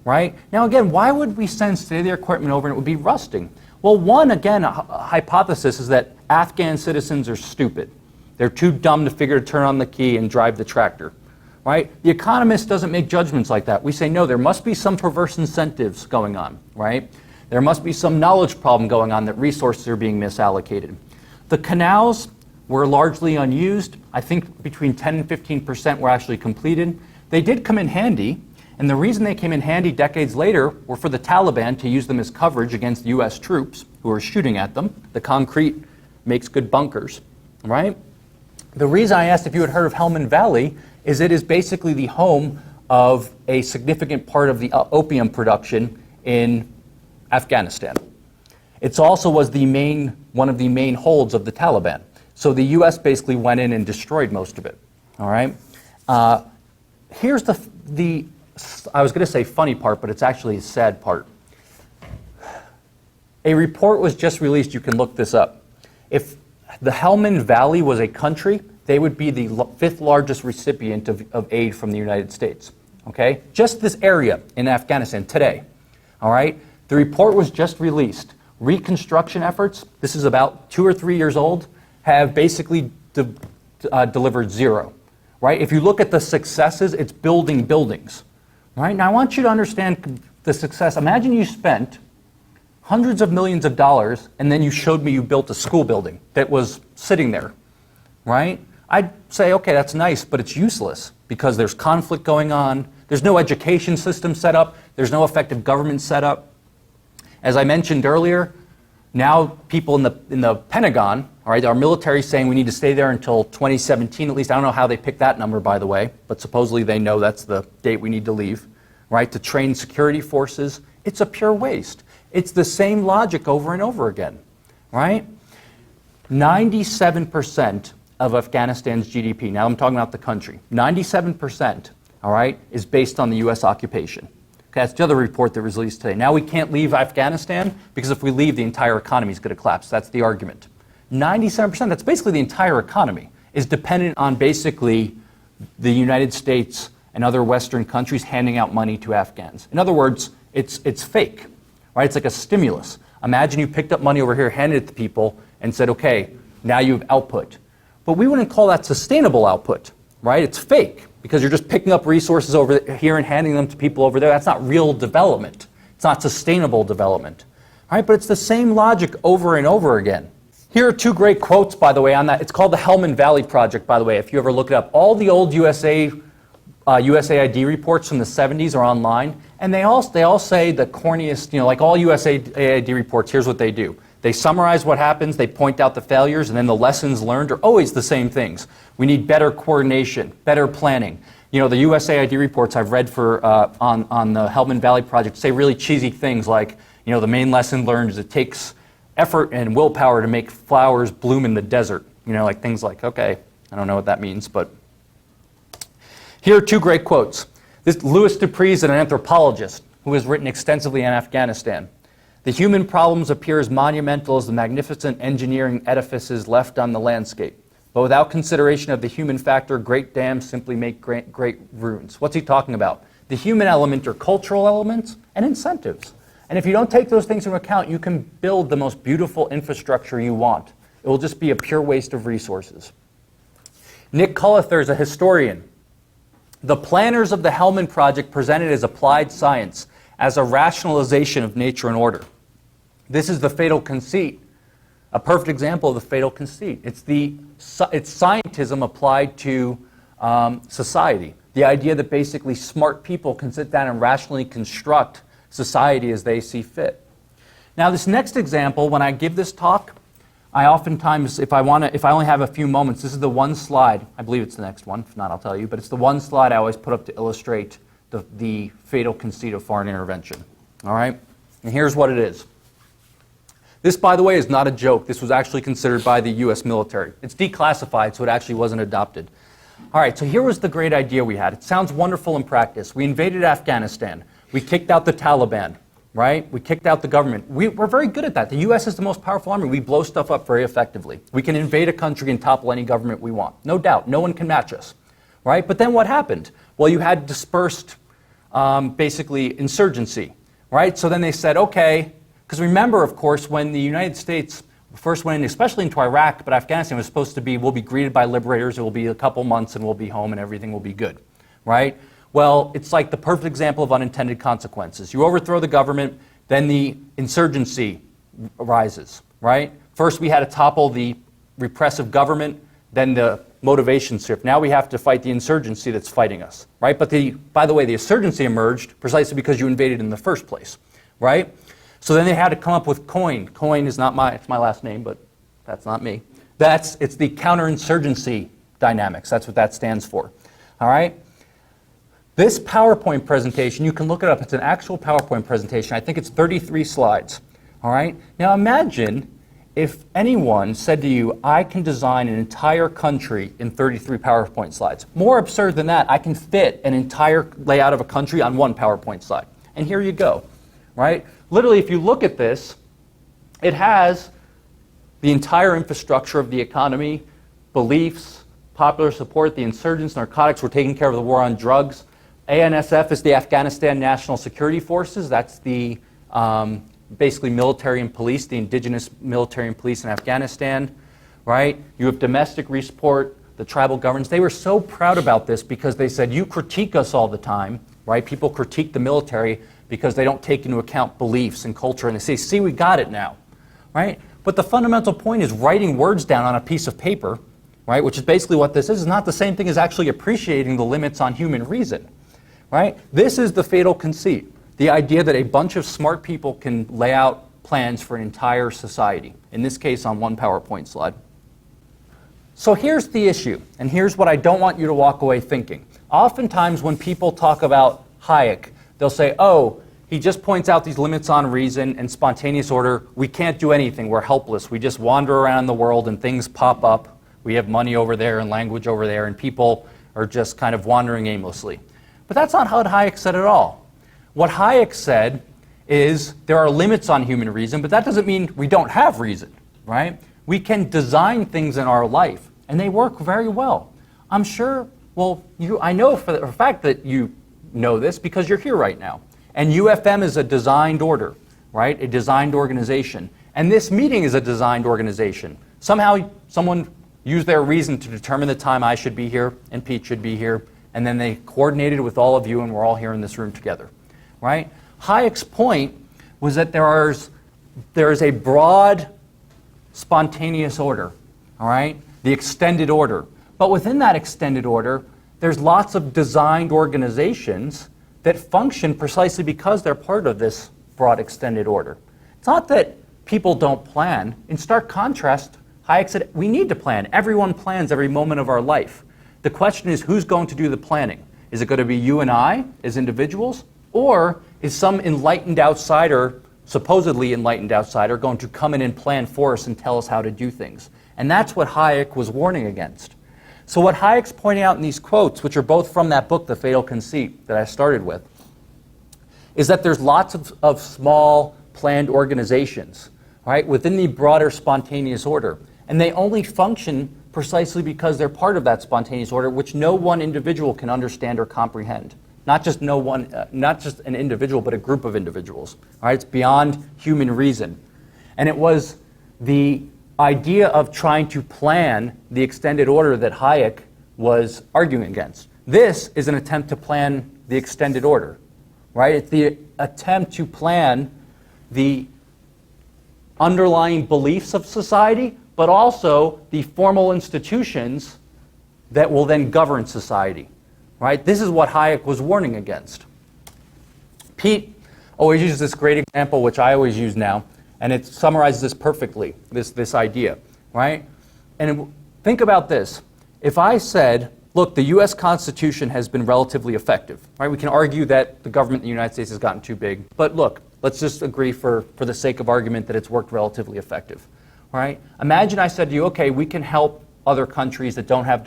right? Now again, why would we send state-of-the-art equipment over and it would be rusting? Well, one, again, a hypothesis is that Afghan citizens are stupid. They're too dumb to figure to turn on the key and drive the tractor, right? The economist doesn't make judgments like that. We say, no, there must be some perverse incentives going on, right? There must be some knowledge problem going on that resources are being misallocated. The canals were largely unused. I think between 10 and 15% were actually completed. They did come in handy, and the reason they came in handy decades later were for the Taliban to use them as coverage against US troops who were shooting at them. The concrete makes good bunkers, right? The reason I asked if you had heard of Helmand Valley is it is basically the home of a significant part of the opium production in Afghanistan. It also was one of the main holds of the Taliban. So the US basically went in and destroyed most of it, all right? Here's the I was going to say funny part, but it's actually a sad part. A report was just released, you can look this up. If the Helmand Valley was a country, they would be the 5th largest recipient of aid from the United States, okay? Just this area in Afghanistan today, all right? The report was just released. Reconstruction efforts, this is about 2 or 3 years old, have basically delivered zero, right? If you look at the successes, it's building buildings, right? Now I want you to understand the success. Imagine you spent hundreds of millions of dollars and then you showed me you built a school building that was sitting there, right? I'd say, okay, that's nice, but it's useless because there's conflict going on. There's no education system set up. There's no effective government set up. As I mentioned earlier, now people in the Pentagon, all right, our military is saying we need to stay there until 2017 at least. I don't know how they picked that number, by the way, but supposedly they know that's the date we need to leave, right, to train security forces. It's a pure waste. It's the same logic over and over again, right? 97% of Afghanistan's GDP, now I'm talking about the country, 97%, all right, is based on the US occupation. Okay, that's the other report that was released today. Now we can't leave Afghanistan because if we leave, the entire economy is going to collapse. That's the argument. 97%, that's basically the entire economy, is dependent on basically the United States and other Western countries handing out money to Afghans. In other words, it's fake, right? It's like a stimulus. Imagine you picked up money over here, handed it to people, and said, okay, now you have output. But we wouldn't call that sustainable output, right? It's fake because you're just picking up resources over here and handing them to people over there. That's not real development. It's not sustainable development, right? But it's the same logic over and over again. Here are 2 great quotes, by the way, on that. It's called the Helmand Valley Project, by the way, if you ever look it up. All the old USAID reports from the 70s are online, and they all say the corniest, like all USAID reports, here's what they do. They summarize what happens, they point out the failures, and then the lessons learned are always the same things. We need better coordination, better planning. You know, the USAID reports I've read for, on the Helmand Valley Project say really cheesy things like, you know, the main lesson learned is it takes effort and willpower to make flowers bloom in the desert. You know, like things like, okay, I don't know what that means, but. Here are two great quotes. This Louis Dupree is an anthropologist who has written extensively on Afghanistan. The human problems appear as monumental as the magnificent engineering edifices left on the landscape. But without consideration of the human factor, great dams simply make great ruins. What's he talking about? The human element or cultural elements and incentives. And if you don't take those things into account, you can build the most beautiful infrastructure you want. It will just be a pure waste of resources. Nick Cullither is a historian. The planners of the Helmand Project presented as applied science, as a rationalization of nature and order. This is the fatal conceit, a perfect example of the fatal conceit. It's scientism applied to society. The idea that basically smart people can sit down and rationally construct society as they see fit. Now this next example, when I give this talk, I oftentimes, if I only have a few moments, this is the one slide, I believe it's the next one, if not I'll tell you, but it's the one slide I always put up to illustrate the fatal conceit of foreign intervention. All right? And here's what it is. This, by the way, is not a joke. This was actually considered by the US military. It's declassified, so it actually wasn't adopted. All right, so here was the great idea we had. It sounds wonderful in practice. We invaded Afghanistan. We kicked out the Taliban, right? We kicked out the government. We're very good at that. The US is the most powerful army. We blow stuff up very effectively. We can invade a country and topple any government we want. No doubt. No one can match us, right? But then what happened? Well, you had dispersed, basically, insurgency, right? So then they said, okay, because remember, of course, when the United States first went in, especially into Iraq, but Afghanistan was supposed to be, we'll be greeted by liberators, it will be a couple months and we'll be home and everything will be good, right? Well, it's like the perfect example of unintended consequences. You overthrow the government, then the insurgency rises, right? First we had to topple the repressive government, then the motivation shift. Now we have to fight the insurgency that's fighting us, right? But by the way, the insurgency emerged precisely because you invaded in the first place, right? So then they had to come up with Coyne. Coyne is not it's my last name, but that's not me. It's the counterinsurgency dynamics. That's what that stands for, all right? This PowerPoint presentation, you can look it up. It's an actual PowerPoint presentation. I think it's 33 slides, all right? Now imagine if anyone said to you, I can design an entire country in 33 PowerPoint slides. More absurd than that, I can fit an entire layout of a country on one PowerPoint slide. And here you go, right? Literally, if you look at this, it has the entire infrastructure of the economy, beliefs, popular support, the insurgents, narcotics, we're taking care of the war on drugs. ANSF is the Afghanistan National Security Forces. That's the basically military and police, the indigenous military and police in Afghanistan, right? You have domestic support, the tribal governments. They were so proud about this because they said, you critique us all the time, right? People critique the military because they don't take into account beliefs and culture, and they say, see, we got it now, right? But the fundamental point is writing words down on a piece of paper, right, which is basically what this is not the same thing as actually appreciating the limits on human reason, right? This is the fatal conceit, the idea that a bunch of smart people can lay out plans for an entire society, in this case on one PowerPoint slide. So here's the issue, and here's what I don't want you to walk away thinking. Oftentimes when people talk about Hayek, they'll say, oh, he just points out these limits on reason and spontaneous order. We can't do anything. We're helpless. We just wander around the world and things pop up. We have money over there and language over there, and people are just kind of wandering aimlessly. But that's not what Hayek said at all. What Hayek said is there are limits on human reason, but that doesn't mean we don't have reason, right? We can design things in our life, and they work very well. I'm sure, well, I know for the fact that you know this because you're here right now. And UFM is a designed order, right? A designed organization. And this meeting is a designed organization. Somehow someone used their reason to determine the time I should be here and Pete should be here, and then they coordinated with all of you and we're all here in this room together, right? Hayek's point was that there is a broad spontaneous order, all right? The extended order. But within that extended order, there's lots of designed organizations that function precisely because they're part of this broad extended order. It's not that people don't plan. In stark contrast, Hayek said, we need to plan. Everyone plans every moment of our life. The question is, who's going to do the planning? Is it going to be you and I as individuals? Or is some enlightened outsider, supposedly enlightened outsider, going to come in and plan for us and tell us how to do things? And that's what Hayek was warning against. So what Hayek's pointing out in these quotes, which are both from that book, The Fatal Conceit, that I started with, is that there's lots of small planned organizations, right, within the broader spontaneous order. And they only function precisely because they're part of that spontaneous order, which no one individual can understand or comprehend. Not just an individual, but a group of individuals. All right? It's beyond human reason. And it was the idea of trying to plan the extended order that Hayek was arguing against. This is an attempt to plan the extended order. Right? It's the attempt to plan the underlying beliefs of society, but also the formal institutions that will then govern society. Right? This is what Hayek was warning against. Pete always uses this great example, which I always use now, and it summarizes this perfectly, this idea. Right? And think about this. If I said, look, the U.S. Constitution has been relatively effective. Right? We can argue that the government in the United States has gotten too big, but look, let's just agree for the sake of argument that it's worked relatively effective. Right? Imagine I said to you, okay, we can help other countries that don't have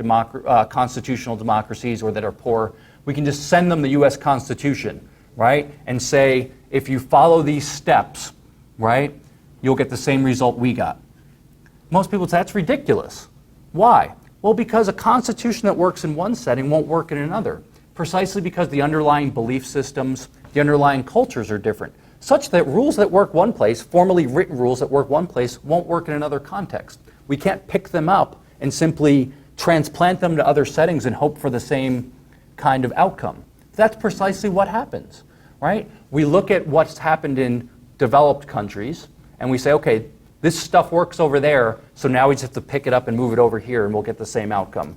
constitutional democracies or that are poor. We can just send them the U.S. Constitution, right? And say, if you follow these steps, right, you'll get the same result we got. Most people say that's ridiculous. Why? Well, because a constitution that works in one setting won't work in another, precisely because the underlying belief systems, the underlying cultures are different, such that rules that work one place, formally written rules that work one place, won't work in another context. We can't pick them up and simply transplant them to other settings and hope for the same kind of outcome. That's precisely what happens, right? We look at what's happened in developed countries and we say, okay, this stuff works over there, so now we just have to pick it up and move it over here and we'll get the same outcome.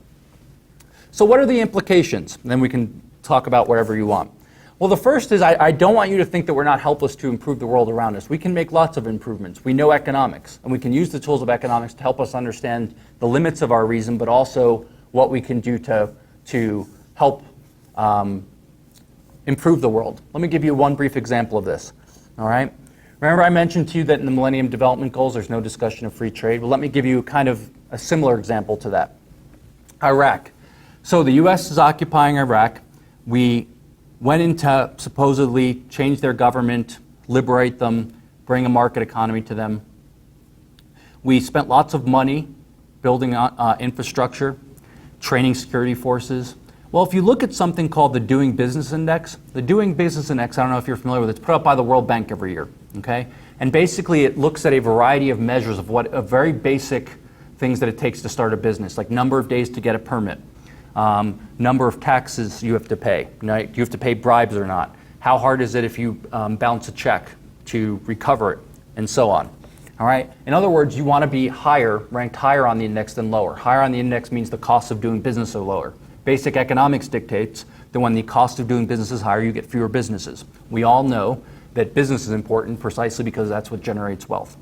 So what are the implications? And then we can talk about whatever you want. Well, the first is I don't want you to think that we're not helpless to improve the world around us. We can make lots of improvements. We know economics, and we can use the tools of economics to help us understand the limits of our reason, but also what we can do to help improve the world. Let me give you one brief example of this. All right? Remember I mentioned to you that in the Millennium Development Goals there's no discussion of free trade? Well, let me give you kind of a similar example to that. Iraq. So the U.S. is occupying Iraq. We went in to supposedly change their government, liberate them, bring a market economy to them. We spent lots of money building infrastructure, training security forces. Well, if you look at something called the Doing Business Index, the Doing Business Index, I don't know if you're familiar with it, it's put up by the World Bank every year, okay? And basically it looks at a variety of measures of very basic things that it takes to start a business, like number of days to get a permit, number of taxes you have to pay. Right? Do you have to pay bribes or not? How hard is it if you bounce a check to recover it, and so on. All right? In other words, you want to be ranked higher on the index than lower. Higher on the index means the cost of doing business are lower. Basic economics dictates that when the cost of doing business is higher, you get fewer businesses. We all know that business is important precisely because that's what generates wealth.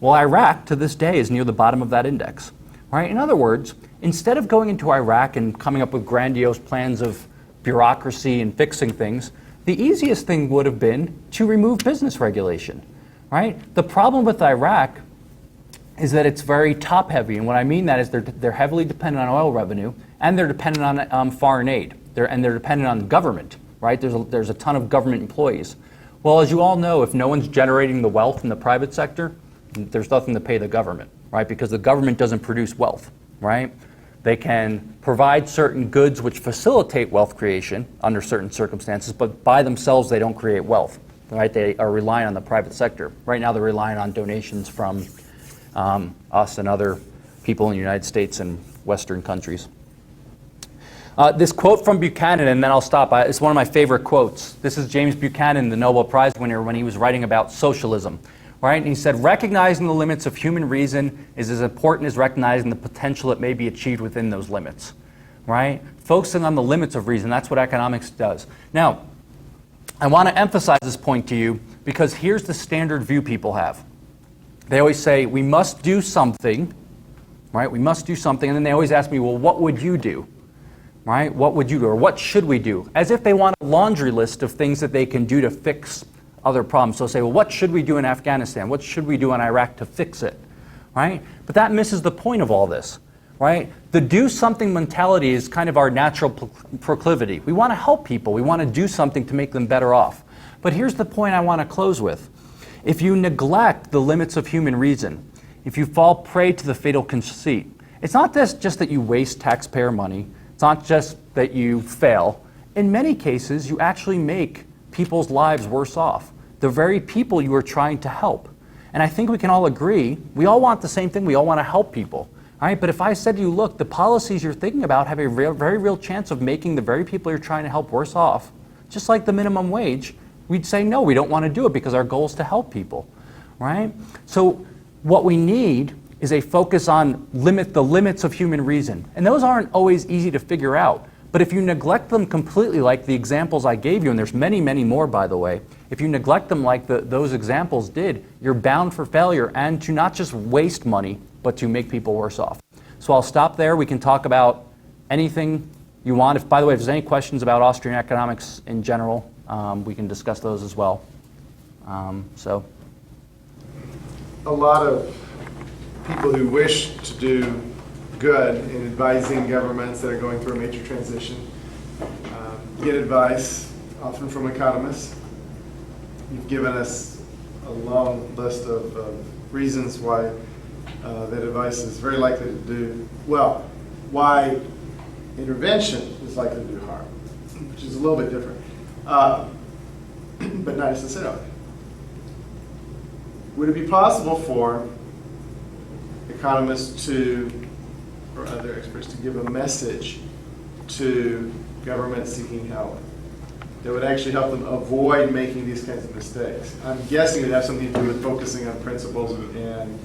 Well, Iraq, to this day, is near the bottom of that index. Right? In other words, instead of going into Iraq and coming up with grandiose plans of bureaucracy and fixing things, the easiest thing would have been to remove business regulation. Right? The problem with Iraq is that it's very top-heavy, and what I mean that is they're heavily dependent on oil revenue, and they're dependent on foreign aid, and they're dependent on government. Right? There's a ton of government employees. Well, as you all know, if no one's generating the wealth in the private sector, there's nothing to pay the government. Right? Because the government doesn't produce wealth, right? They can provide certain goods which facilitate wealth creation under certain circumstances, but by themselves they don't create wealth, right? They are relying on the private sector. Right now they're relying on donations from us and other people in the United States and Western countries. This quote from Buchanan, and then I'll stop. It's one of my favorite quotes. This is James Buchanan, the Nobel Prize winner, when he was writing about socialism. Right? And he said, recognizing the limits of human reason is as important as recognizing the potential that may be achieved within those limits. Right? Focusing on the limits of reason, that's what economics does. Now, I want to emphasize this point to you because here's the standard view people have. they always say, we must do something, right? We must do something. And then they always ask me, well, what would you do? Right? What would you do? Or what should we do? As if they want a laundry list of things that they can do to fix other problems. So say, well, what should we do in Afghanistan? What should we do in Iraq to fix it? Right? But that misses the point of all this. Right? The do something mentality is kind of our natural proclivity. We want to help people. We want to do something to make them better off. But here's the point I want to close with. If you neglect the limits of human reason, if you fall prey to the fatal conceit, it's not just that you waste taxpayer money. It's not just that you fail. In many cases, you actually make people's lives worse off. The very people you are trying to help. And I think we can all agree, we all want the same thing. We all want to help people. All right? But if I said to you, look, the policies you're thinking about have a very real chance of making the very people you're trying to help worse off, just like the minimum wage, we'd say, no, we don't want to do it because our goal is to help people. Right? So what we need is a focus on the limits of human reason. And those aren't always easy to figure out. But if you neglect them completely, like the examples I gave you, and there's many, many more, by the way, if you neglect them like those examples did, you're bound for failure and to not just waste money, but to make people worse off. So I'll stop there. We can talk about anything you want. By the way, if there's any questions about Austrian economics in general, we can discuss those as well. A lot of people who wish to do good in advising governments that are going through a major transition get advice, often from economists. You've given us a long list of reasons why that advice is very likely to do, well, why intervention is likely to do harm, which is a little bit different, but not necessarily. Would it be possible for economists or other experts to give a message to governments seeking help that would actually help them avoid making these kinds of mistakes? I'm guessing it would have something to do with focusing on principles and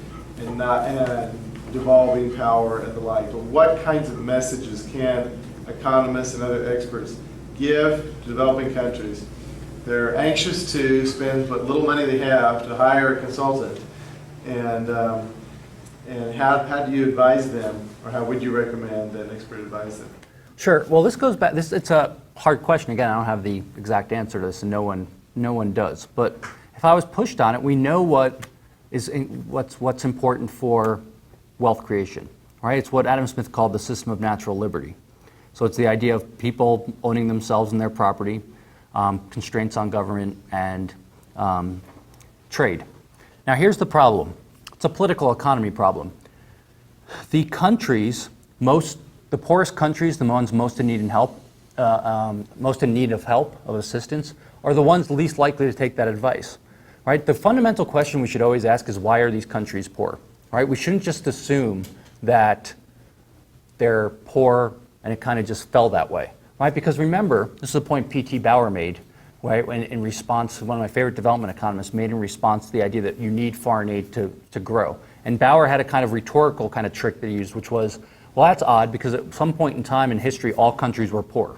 devolving power and the like. But what kinds of messages can economists and other experts give to developing countries? They're anxious to spend what little money they have to hire a consultant, and how do you advise them, or how would you recommend that an expert advise them? Sure. Well, this goes back. It's a hard question. Again, I don't have the exact answer to this, and no one does. But if I was pushed on it, we know what's important for wealth creation. Right? It's what Adam Smith called the system of natural liberty. So it's the idea of people owning themselves and their property, constraints on government, and trade. Now, here's the problem. It's a political economy problem. The countries, the poorest countries, the ones most in need of help, of assistance, are the ones least likely to take that advice. Right? The fundamental question we should always ask is, why are these countries poor? Right? We shouldn't just assume that they're poor and it kind of just fell that way. Right? Because remember, this is a point P.T. Bauer made, right, in response, one of my favorite development economists made in response to the idea that you need foreign aid to grow. And Bauer had a kind of rhetorical kind of trick that he used, which was, well, that's odd because at some point in time in history, all countries were poor.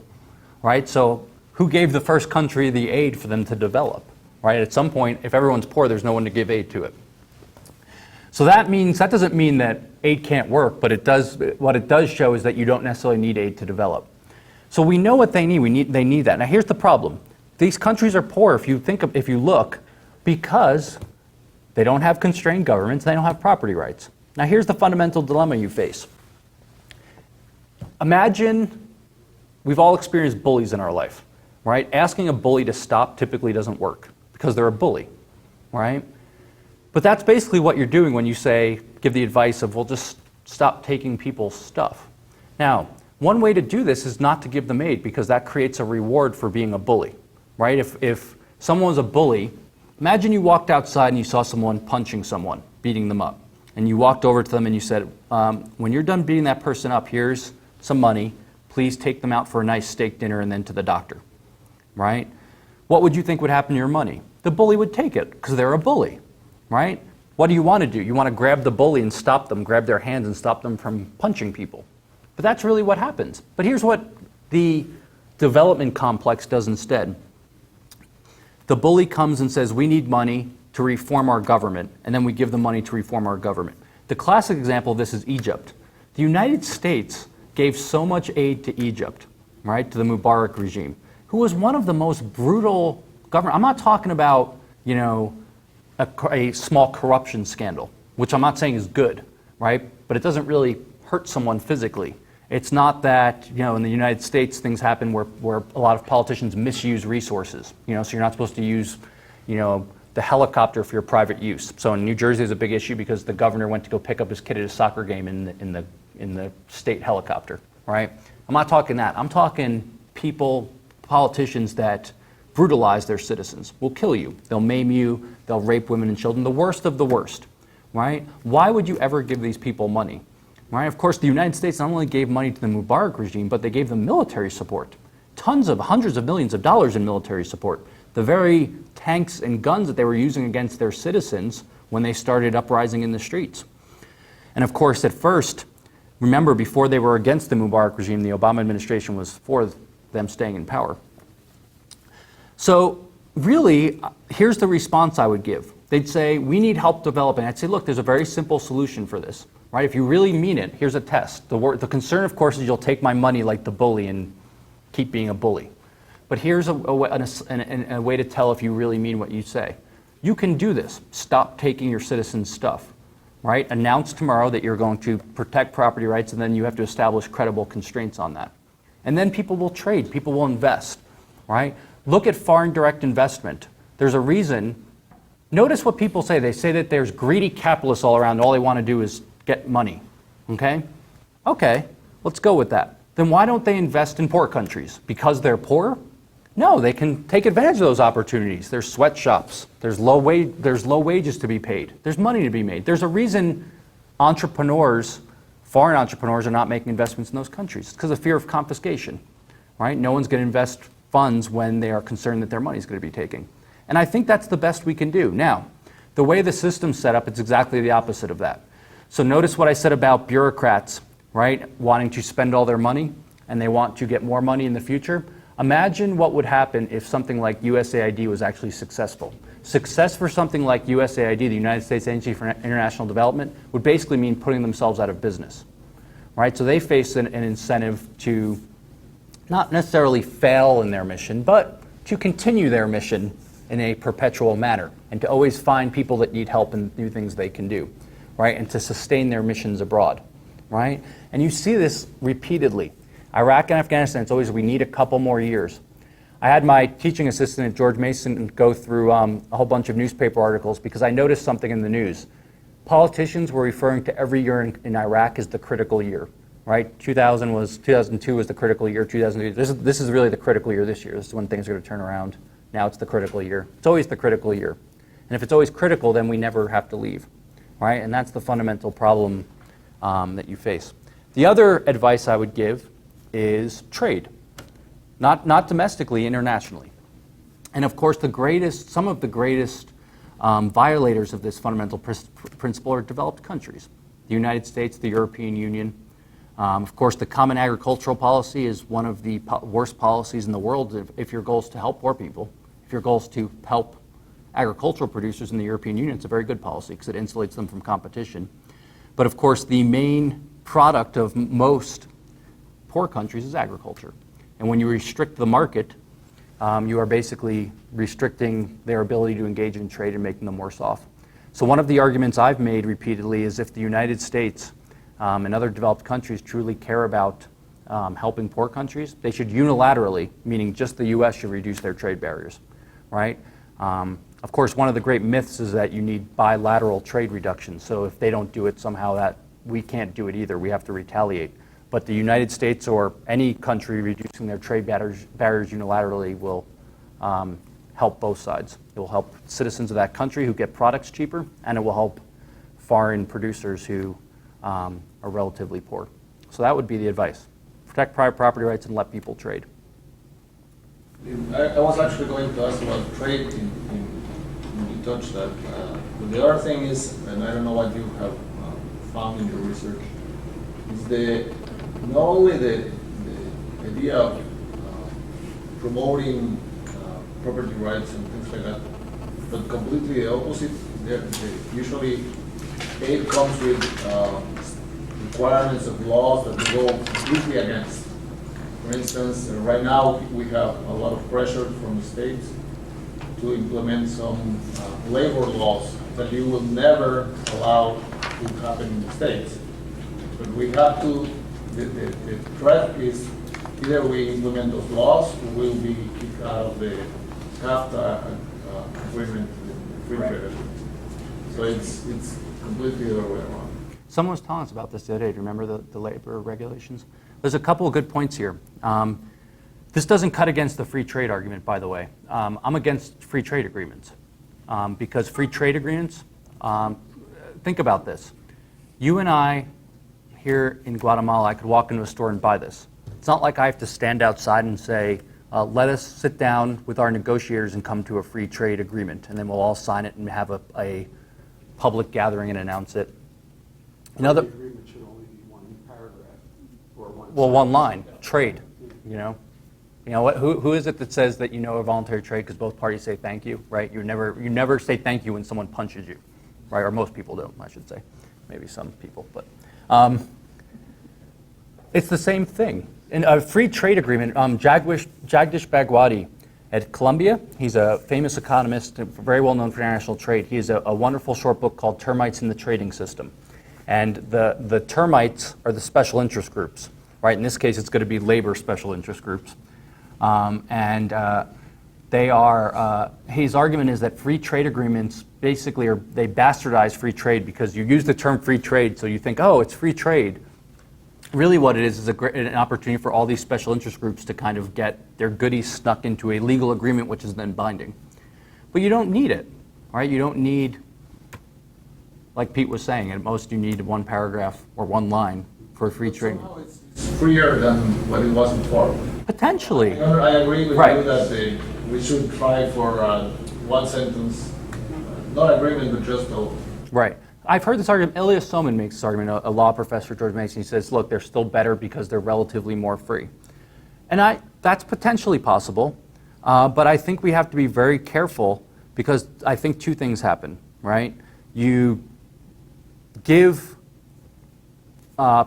Right? So who gave the first country the aid for them to develop? Right? At some point, if everyone's poor, there's no one to give aid to it. So that doesn't mean that aid can't work, but what it does show is that you don't necessarily need aid to develop. So we know what they need. They need that. Now here's the problem. These countries are poor, if you look, because they don't have constrained governments, they don't have property rights. Now here's the fundamental dilemma you face. Imagine we've all experienced bullies in our life, right? Asking a bully to stop typically doesn't work because they're a bully, right? But that's basically what you're doing when you give the advice of, well, just stop taking people's stuff. Now, one way to do this is not to give them aid because that creates a reward for being a bully, right? If someone was a bully, imagine you walked outside and you saw someone punching someone, beating them up. And you walked over to them and you said, when you're done beating that person up, here's some money. Please take them out for a nice steak dinner and then to the doctor, right? What would you think would happen to your money? The bully would take it because they're a bully, right? What do you want to do? You want to grab the bully and stop them, grab their hands and stop them from punching people. But that's really what happens. But here's what the development complex does instead. The bully comes and says, we need money to reform our government, and then we give them money to reform our government. The classic example of this is Egypt. The United States gave so much aid to Egypt, right, to the Mubarak regime, who was one of the most brutal government. I'm not talking about, you know, a small corruption scandal, which I'm not saying is good, right? But it doesn't really hurt someone physically. It's not that, you know, in the United States things happen where a lot of politicians misuse resources, you know, so you're not supposed to use, you know, the helicopter for your private use. So in New Jersey there's a big issue because the governor went to go pick up his kid at a soccer game in the state helicopter, right? I'm not talking that. I'm talking people, politicians that brutalize their citizens, will kill you, they'll maim you, they'll rape women and children, the worst of the worst, right? Why would you ever give these people money? Right? Of course, the United States not only gave money to the Mubarak regime, but they gave them military support. Hundreds of millions of dollars in military support. The very tanks and guns that they were using against their citizens when they started uprising in the streets. And of course, at first, remember, before they were against the Mubarak regime, the Obama administration was for them staying in power. So really, here's the response I would give. They'd say, we need help developing. I'd say, look, there's a very simple solution for this. Right? If you really mean it, here's a test. The concern, of course, is you'll take my money like the bully and keep being a bully. But here's a way to tell if you really mean what you say. You can do this. Stop taking your citizens' stuff. Right? Announce tomorrow that you're going to protect property rights, and then you have to establish credible constraints on that. And then people will trade. People will invest. Right? Look at foreign direct investment. There's a reason. Notice what people say. They say that there's greedy capitalists all around. All they want to do is get money, okay? Okay, let's go with that. Then why don't they invest in poor countries? Because they're poor? No, they can take advantage of those opportunities. There's sweatshops, there's low wages to be paid, there's money to be made. There's a reason entrepreneurs, foreign entrepreneurs, are not making investments in those countries. It's because of fear of confiscation, right? No one's going to invest funds when they are concerned that their money is going to be taken. And I think that's the best we can do. Now, the way the system's set up, it's exactly the opposite of that. So notice what I said about bureaucrats, right, wanting to spend all their money, and they want to get more money in the future. Imagine what would happen if something like USAID was actually successful. Success for something like USAID, the United States Agency for International Development, would basically mean putting themselves out of business, right? So they face an incentive to not necessarily fail in their mission, but to continue their mission in a perpetual manner, and to always find people that need help and new things they can do. Right, and to sustain their missions abroad, right? And you see this repeatedly. Iraq and Afghanistan, it's always, we need a couple more years. I had my teaching assistant at George Mason go through a whole bunch of newspaper articles because I noticed something in the news. Politicians were referring to every year in Iraq as the critical year, right? 2002 was the critical year, 2003, this is really the critical year this year. This is when things are going to turn around. Now it's the critical year. It's always the critical year. And if it's always critical, then we never have to leave. Right? And that's the fundamental problem that you face. The other advice I would give is trade, not domestically, internationally. And of course, some of the greatest violators of this fundamental principle are developed countries. The United States, the European Union. Of course, the Common Agricultural Policy is one of the worst policies in the world if your goal is to help poor people, if your goal is to help agricultural producers in the European Union. It's a very good policy because it insulates them from competition. But of course, the main product of most poor countries is agriculture. And when you restrict the market, you are basically restricting their ability to engage in trade and making them worse off. So one of the arguments I've made repeatedly is if the United States and other developed countries truly care about helping poor countries, they should unilaterally, meaning just the US, should reduce their trade barriers, right? Of course, one of the great myths is that you need bilateral trade reduction. So if they don't do it, somehow that we can't do it either. We have to retaliate. But the United States or any country reducing their trade barriers unilaterally will help both sides. It will help citizens of that country who get products cheaper, and it will help foreign producers who are relatively poor. So that would be the advice. Protect private property rights and let people trade. I was actually going to ask about trade you touched that. But the other thing is, and I don't know what you have found in your research, is not only the idea of promoting property rights and things like that, but completely the opposite. Usually, aid comes with requirements of laws that we go completely against. For instance, right now we have a lot of pressure from the states to implement some labor laws that you will never allow to happen in the states. But we have to, the threat is either we implement those laws or we'll be kicked out of the NAFTA agreement, the free trade agreement. So it's completely the other way around. Someone was telling us about this the other day. Do you remember the labor regulations? There's a couple of good points here. This doesn't cut against the free trade argument, by the way. I'm against free trade agreements because free trade agreements, think about this. You and I here in Guatemala, I could walk into a store and buy this. It's not like I have to stand outside and say, let us sit down with our negotiators and come to a free trade agreement, and then we'll all sign it and have a public gathering and announce it. The agreement should only be one paragraph or one. Well, one line, trade, you know. You know what? Who is it that says that you know a voluntary trade because both parties say thank you, right? You never say thank you when someone punches you, right? Or most people don't, I should say. Maybe some people, but it's the same thing. In a free trade agreement, Jagdish Bhagwati at Columbia, he's a famous economist, very well known for international trade. He has a wonderful short book called Termites in the Trading System. And the termites are the special interest groups, right? In this case, it's going to be labor special interest groups. They are, his argument is that free trade agreements basically they bastardize free trade because you use the term free trade, so you think, oh, it's free trade. Really what it is an opportunity for all these special interest groups to kind of get their goodies stuck into a legal agreement which is then binding. But you don't need it, right? You don't need, like Pete was saying, at most you need one paragraph or one line for free trade. Somehow it's freer than what it was before. Potentially. I agree with Right. you that we should try for one sentence, not agreement, but just a. Right. I've heard this argument. Elias Soman makes this argument, a law professor at George Mason. He says, look, they're still better because they're relatively more free. And that's potentially possible, but I think we have to be very careful because I think two things happen, right? You give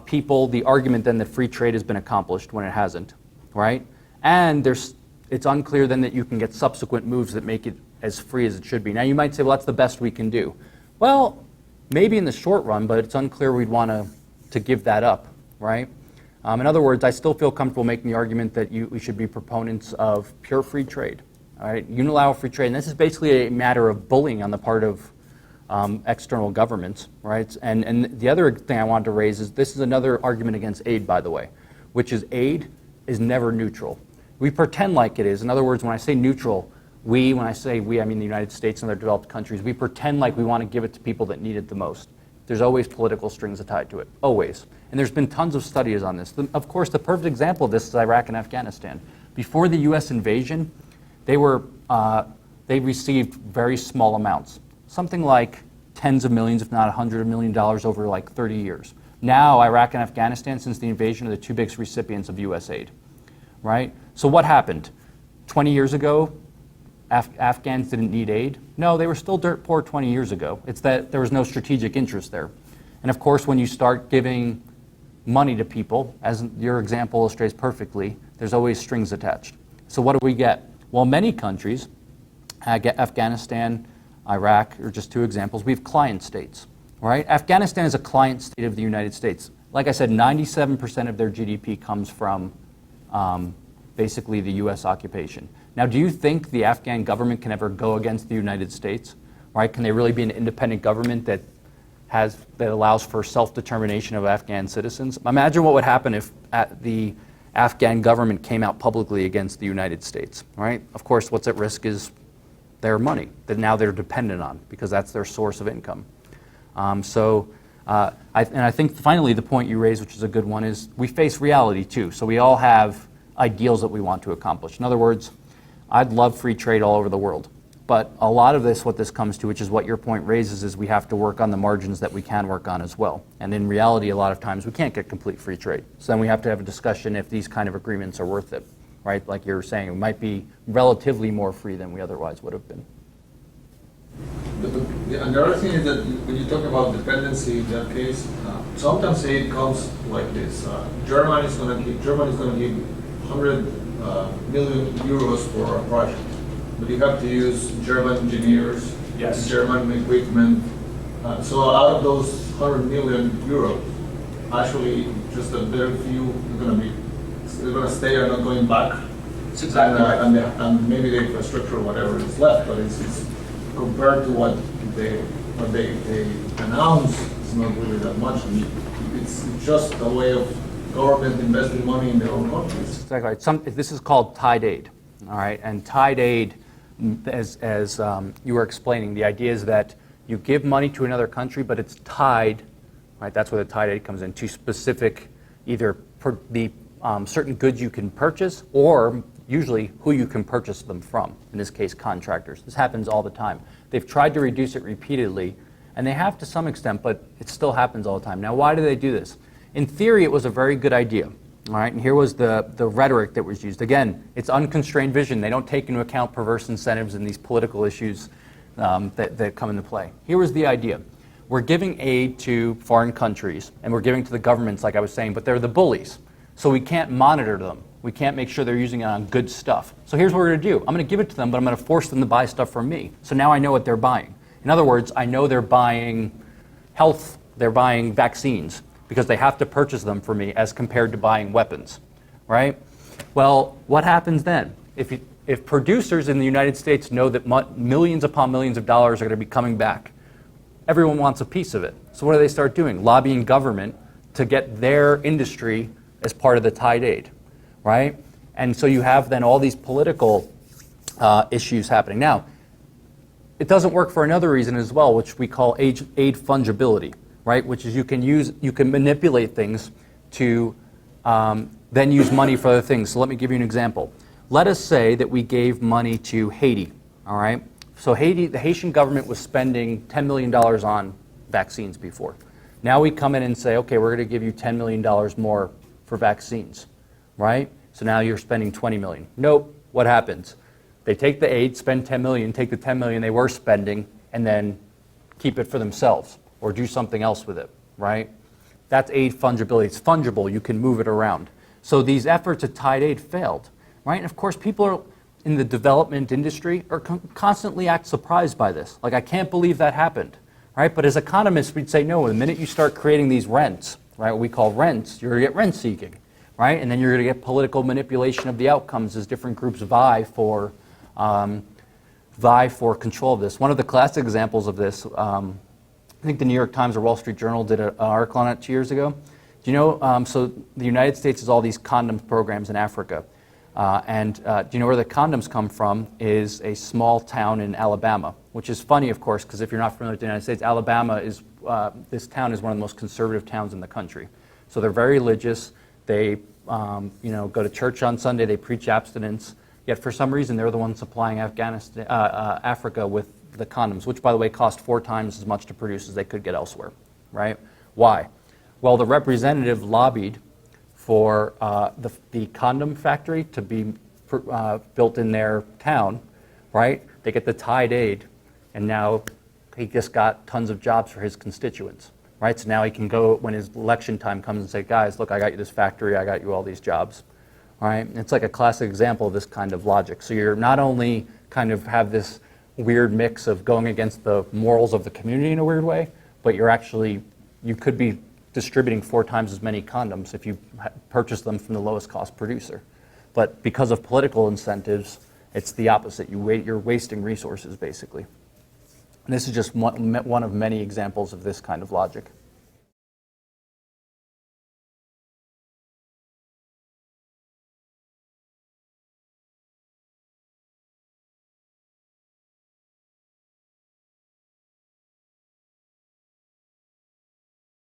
people the argument then that free trade has been accomplished when it hasn't, right? And it's unclear then that you can get subsequent moves that make it as free as it should be. Now you might say, well, that's the best we can do. Well, maybe in the short run, but it's unclear we'd want to give that up, right? In other words, I still feel comfortable making the argument that we should be proponents of pure free trade, all right? Unilateral free trade, and this is basically a matter of bullying on the part of external governments, right? And the other thing I wanted to raise is this is another argument against aid, by the way, which is aid is never neutral. We pretend like it is. In other words, when I say neutral, when I say we, I mean the United States and other developed countries, we pretend like we want to give it to people that need it the most. There's always political strings tied to it, always. And there's been tons of studies on this. Of course, the perfect example of this is Iraq and Afghanistan. Before the US invasion, they received very small amounts, something like tens of millions, if not $100 million over like 30 years. Now, Iraq and Afghanistan, since the invasion, are the two biggest recipients of US aid, right? So what happened? 20 years ago, Afghans didn't need aid? No, they were still dirt poor 20 years ago. It's that there was no strategic interest there. And of course, when you start giving money to people, as your example illustrates perfectly, there's always strings attached. So what do we get? Well, many countries, Afghanistan, Iraq are just two examples. We have client states, right? Afghanistan is a client state of the United States. Like I said, 97% of their GDP comes from basically the US occupation. Now, do you think the Afghan government can ever go against the United States? Right? Can they really be an independent government that allows for self-determination of Afghan citizens? Imagine what would happen if the Afghan government came out publicly against the United States. Right? Of course, what's at risk is their money that now they're dependent on because that's their source of income. I think finally the point you raised, which is a good one, is we face reality too. So we all have ideals that we want to accomplish. In other words, I'd love free trade all over the world. But a lot of this, what this comes to, which is what your point raises, is we have to work on the margins that we can work on as well. And in reality, a lot of times we can't get complete free trade. So then we have to have a discussion if these kind of agreements are worth it, right? Like you were saying, it might be relatively more free than we otherwise would have been. And the other thing is that when you talk about dependency in that case, sometimes it comes like this. Germany is going to give 100 million euros for a project, but you have to use German engineers, Yes. German equipment. So out of those 100 million euros, actually just a very few are going to stay and not going back. That's exactly right. And maybe the infrastructure or whatever is left, but it's compared to what they announce, it's not really that much. It's just a way of government investing money in their own countries. Exactly right. This is called tied aid, all right? And tied aid, as you were explaining, the idea is that you give money to another country, but it's tied, right? That's where the tied aid comes in, to specific, either certain goods you can purchase, or usually who you can purchase them from, in this case, contractors. This happens all the time. They've tried to reduce it repeatedly, and they have to some extent, but it still happens all the time. Now, why do they do this? In theory, it was a very good idea, all right? And here was the rhetoric that was used. Again, it's unconstrained vision. They don't take into account perverse incentives and these political issues that come into play. Here was the idea. We're giving aid to foreign countries, and we're giving to the governments, like I was saying, but they're the bullies. So we can't monitor them. We can't make sure they're using it on good stuff. So here's what we're going to do. I'm going to give it to them, but I'm going to force them to buy stuff from me. So now I know what they're buying. In other words, I know they're buying they're buying vaccines, because they have to purchase them for me as compared to buying weapons, right? Well, what happens then? If producers in the United States know that millions upon millions of dollars are going to be coming back, everyone wants a piece of it. So what do they start doing? Lobbying government to get their industry as part of the tied aid, right? And so you have then all these political issues happening. Now, it doesn't work for another reason as well, which we call aid fungibility, right? Which is you can manipulate things to then use money for other things. So let me give you an example. Let us say that we gave money to Haiti, all right? So Haiti, the Haitian government was spending $10 million on vaccines before. Now we come in and say, okay, we're going to give you $10 million more for vaccines, right? So now you're spending $20 million. Nope. What happens? They take the aid, spend $10 million, take the $10 million they were spending, and then keep it for themselves or do something else with it, right? That's aid fungibility. It's fungible. You can move it around. So these efforts at tied aid failed, right? And of course, people in the development industry are constantly act surprised by this. Like, I can't believe that happened, right? But as economists, we'd say, no, the minute you start creating these rents, right, what we call rents, you're going to get rent seeking, right? And then you're going to get political manipulation of the outcomes as different groups vie for control of this. One of the classic examples of this, I think the New York Times or Wall Street Journal did an article on it 2 years ago. Do you know, so the United States has all these condoms programs in Africa. Do you know where the condoms come from? Is a small town in Alabama, which is funny, of course, because if you're not familiar with the United States, Alabama is, this town is one of the most conservative towns in the country. So they're very religious. They go to church on Sunday. They preach abstinence. Yet for some reason, they're the ones supplying Africa with the condoms, which, by the way, cost 4 times as much to produce as they could get elsewhere, right? Why? Well, the representative lobbied for the condom factory to be built in their town, right? They get the tied aid, and now he just got tons of jobs for his constituents, right? So now he can go, when his election time comes, and say, guys, look, I got you this factory, I got you all these jobs, all right? It's like a classic example of this kind of logic. So you're not only kind of have this weird mix of going against the morals of the community in a weird way, but you're actually, you could be distributing 4 times as many condoms if you purchase them from the lowest cost producer. But because of political incentives, it's the opposite. You're wasting resources, basically. And this is just one of many examples of this kind of logic.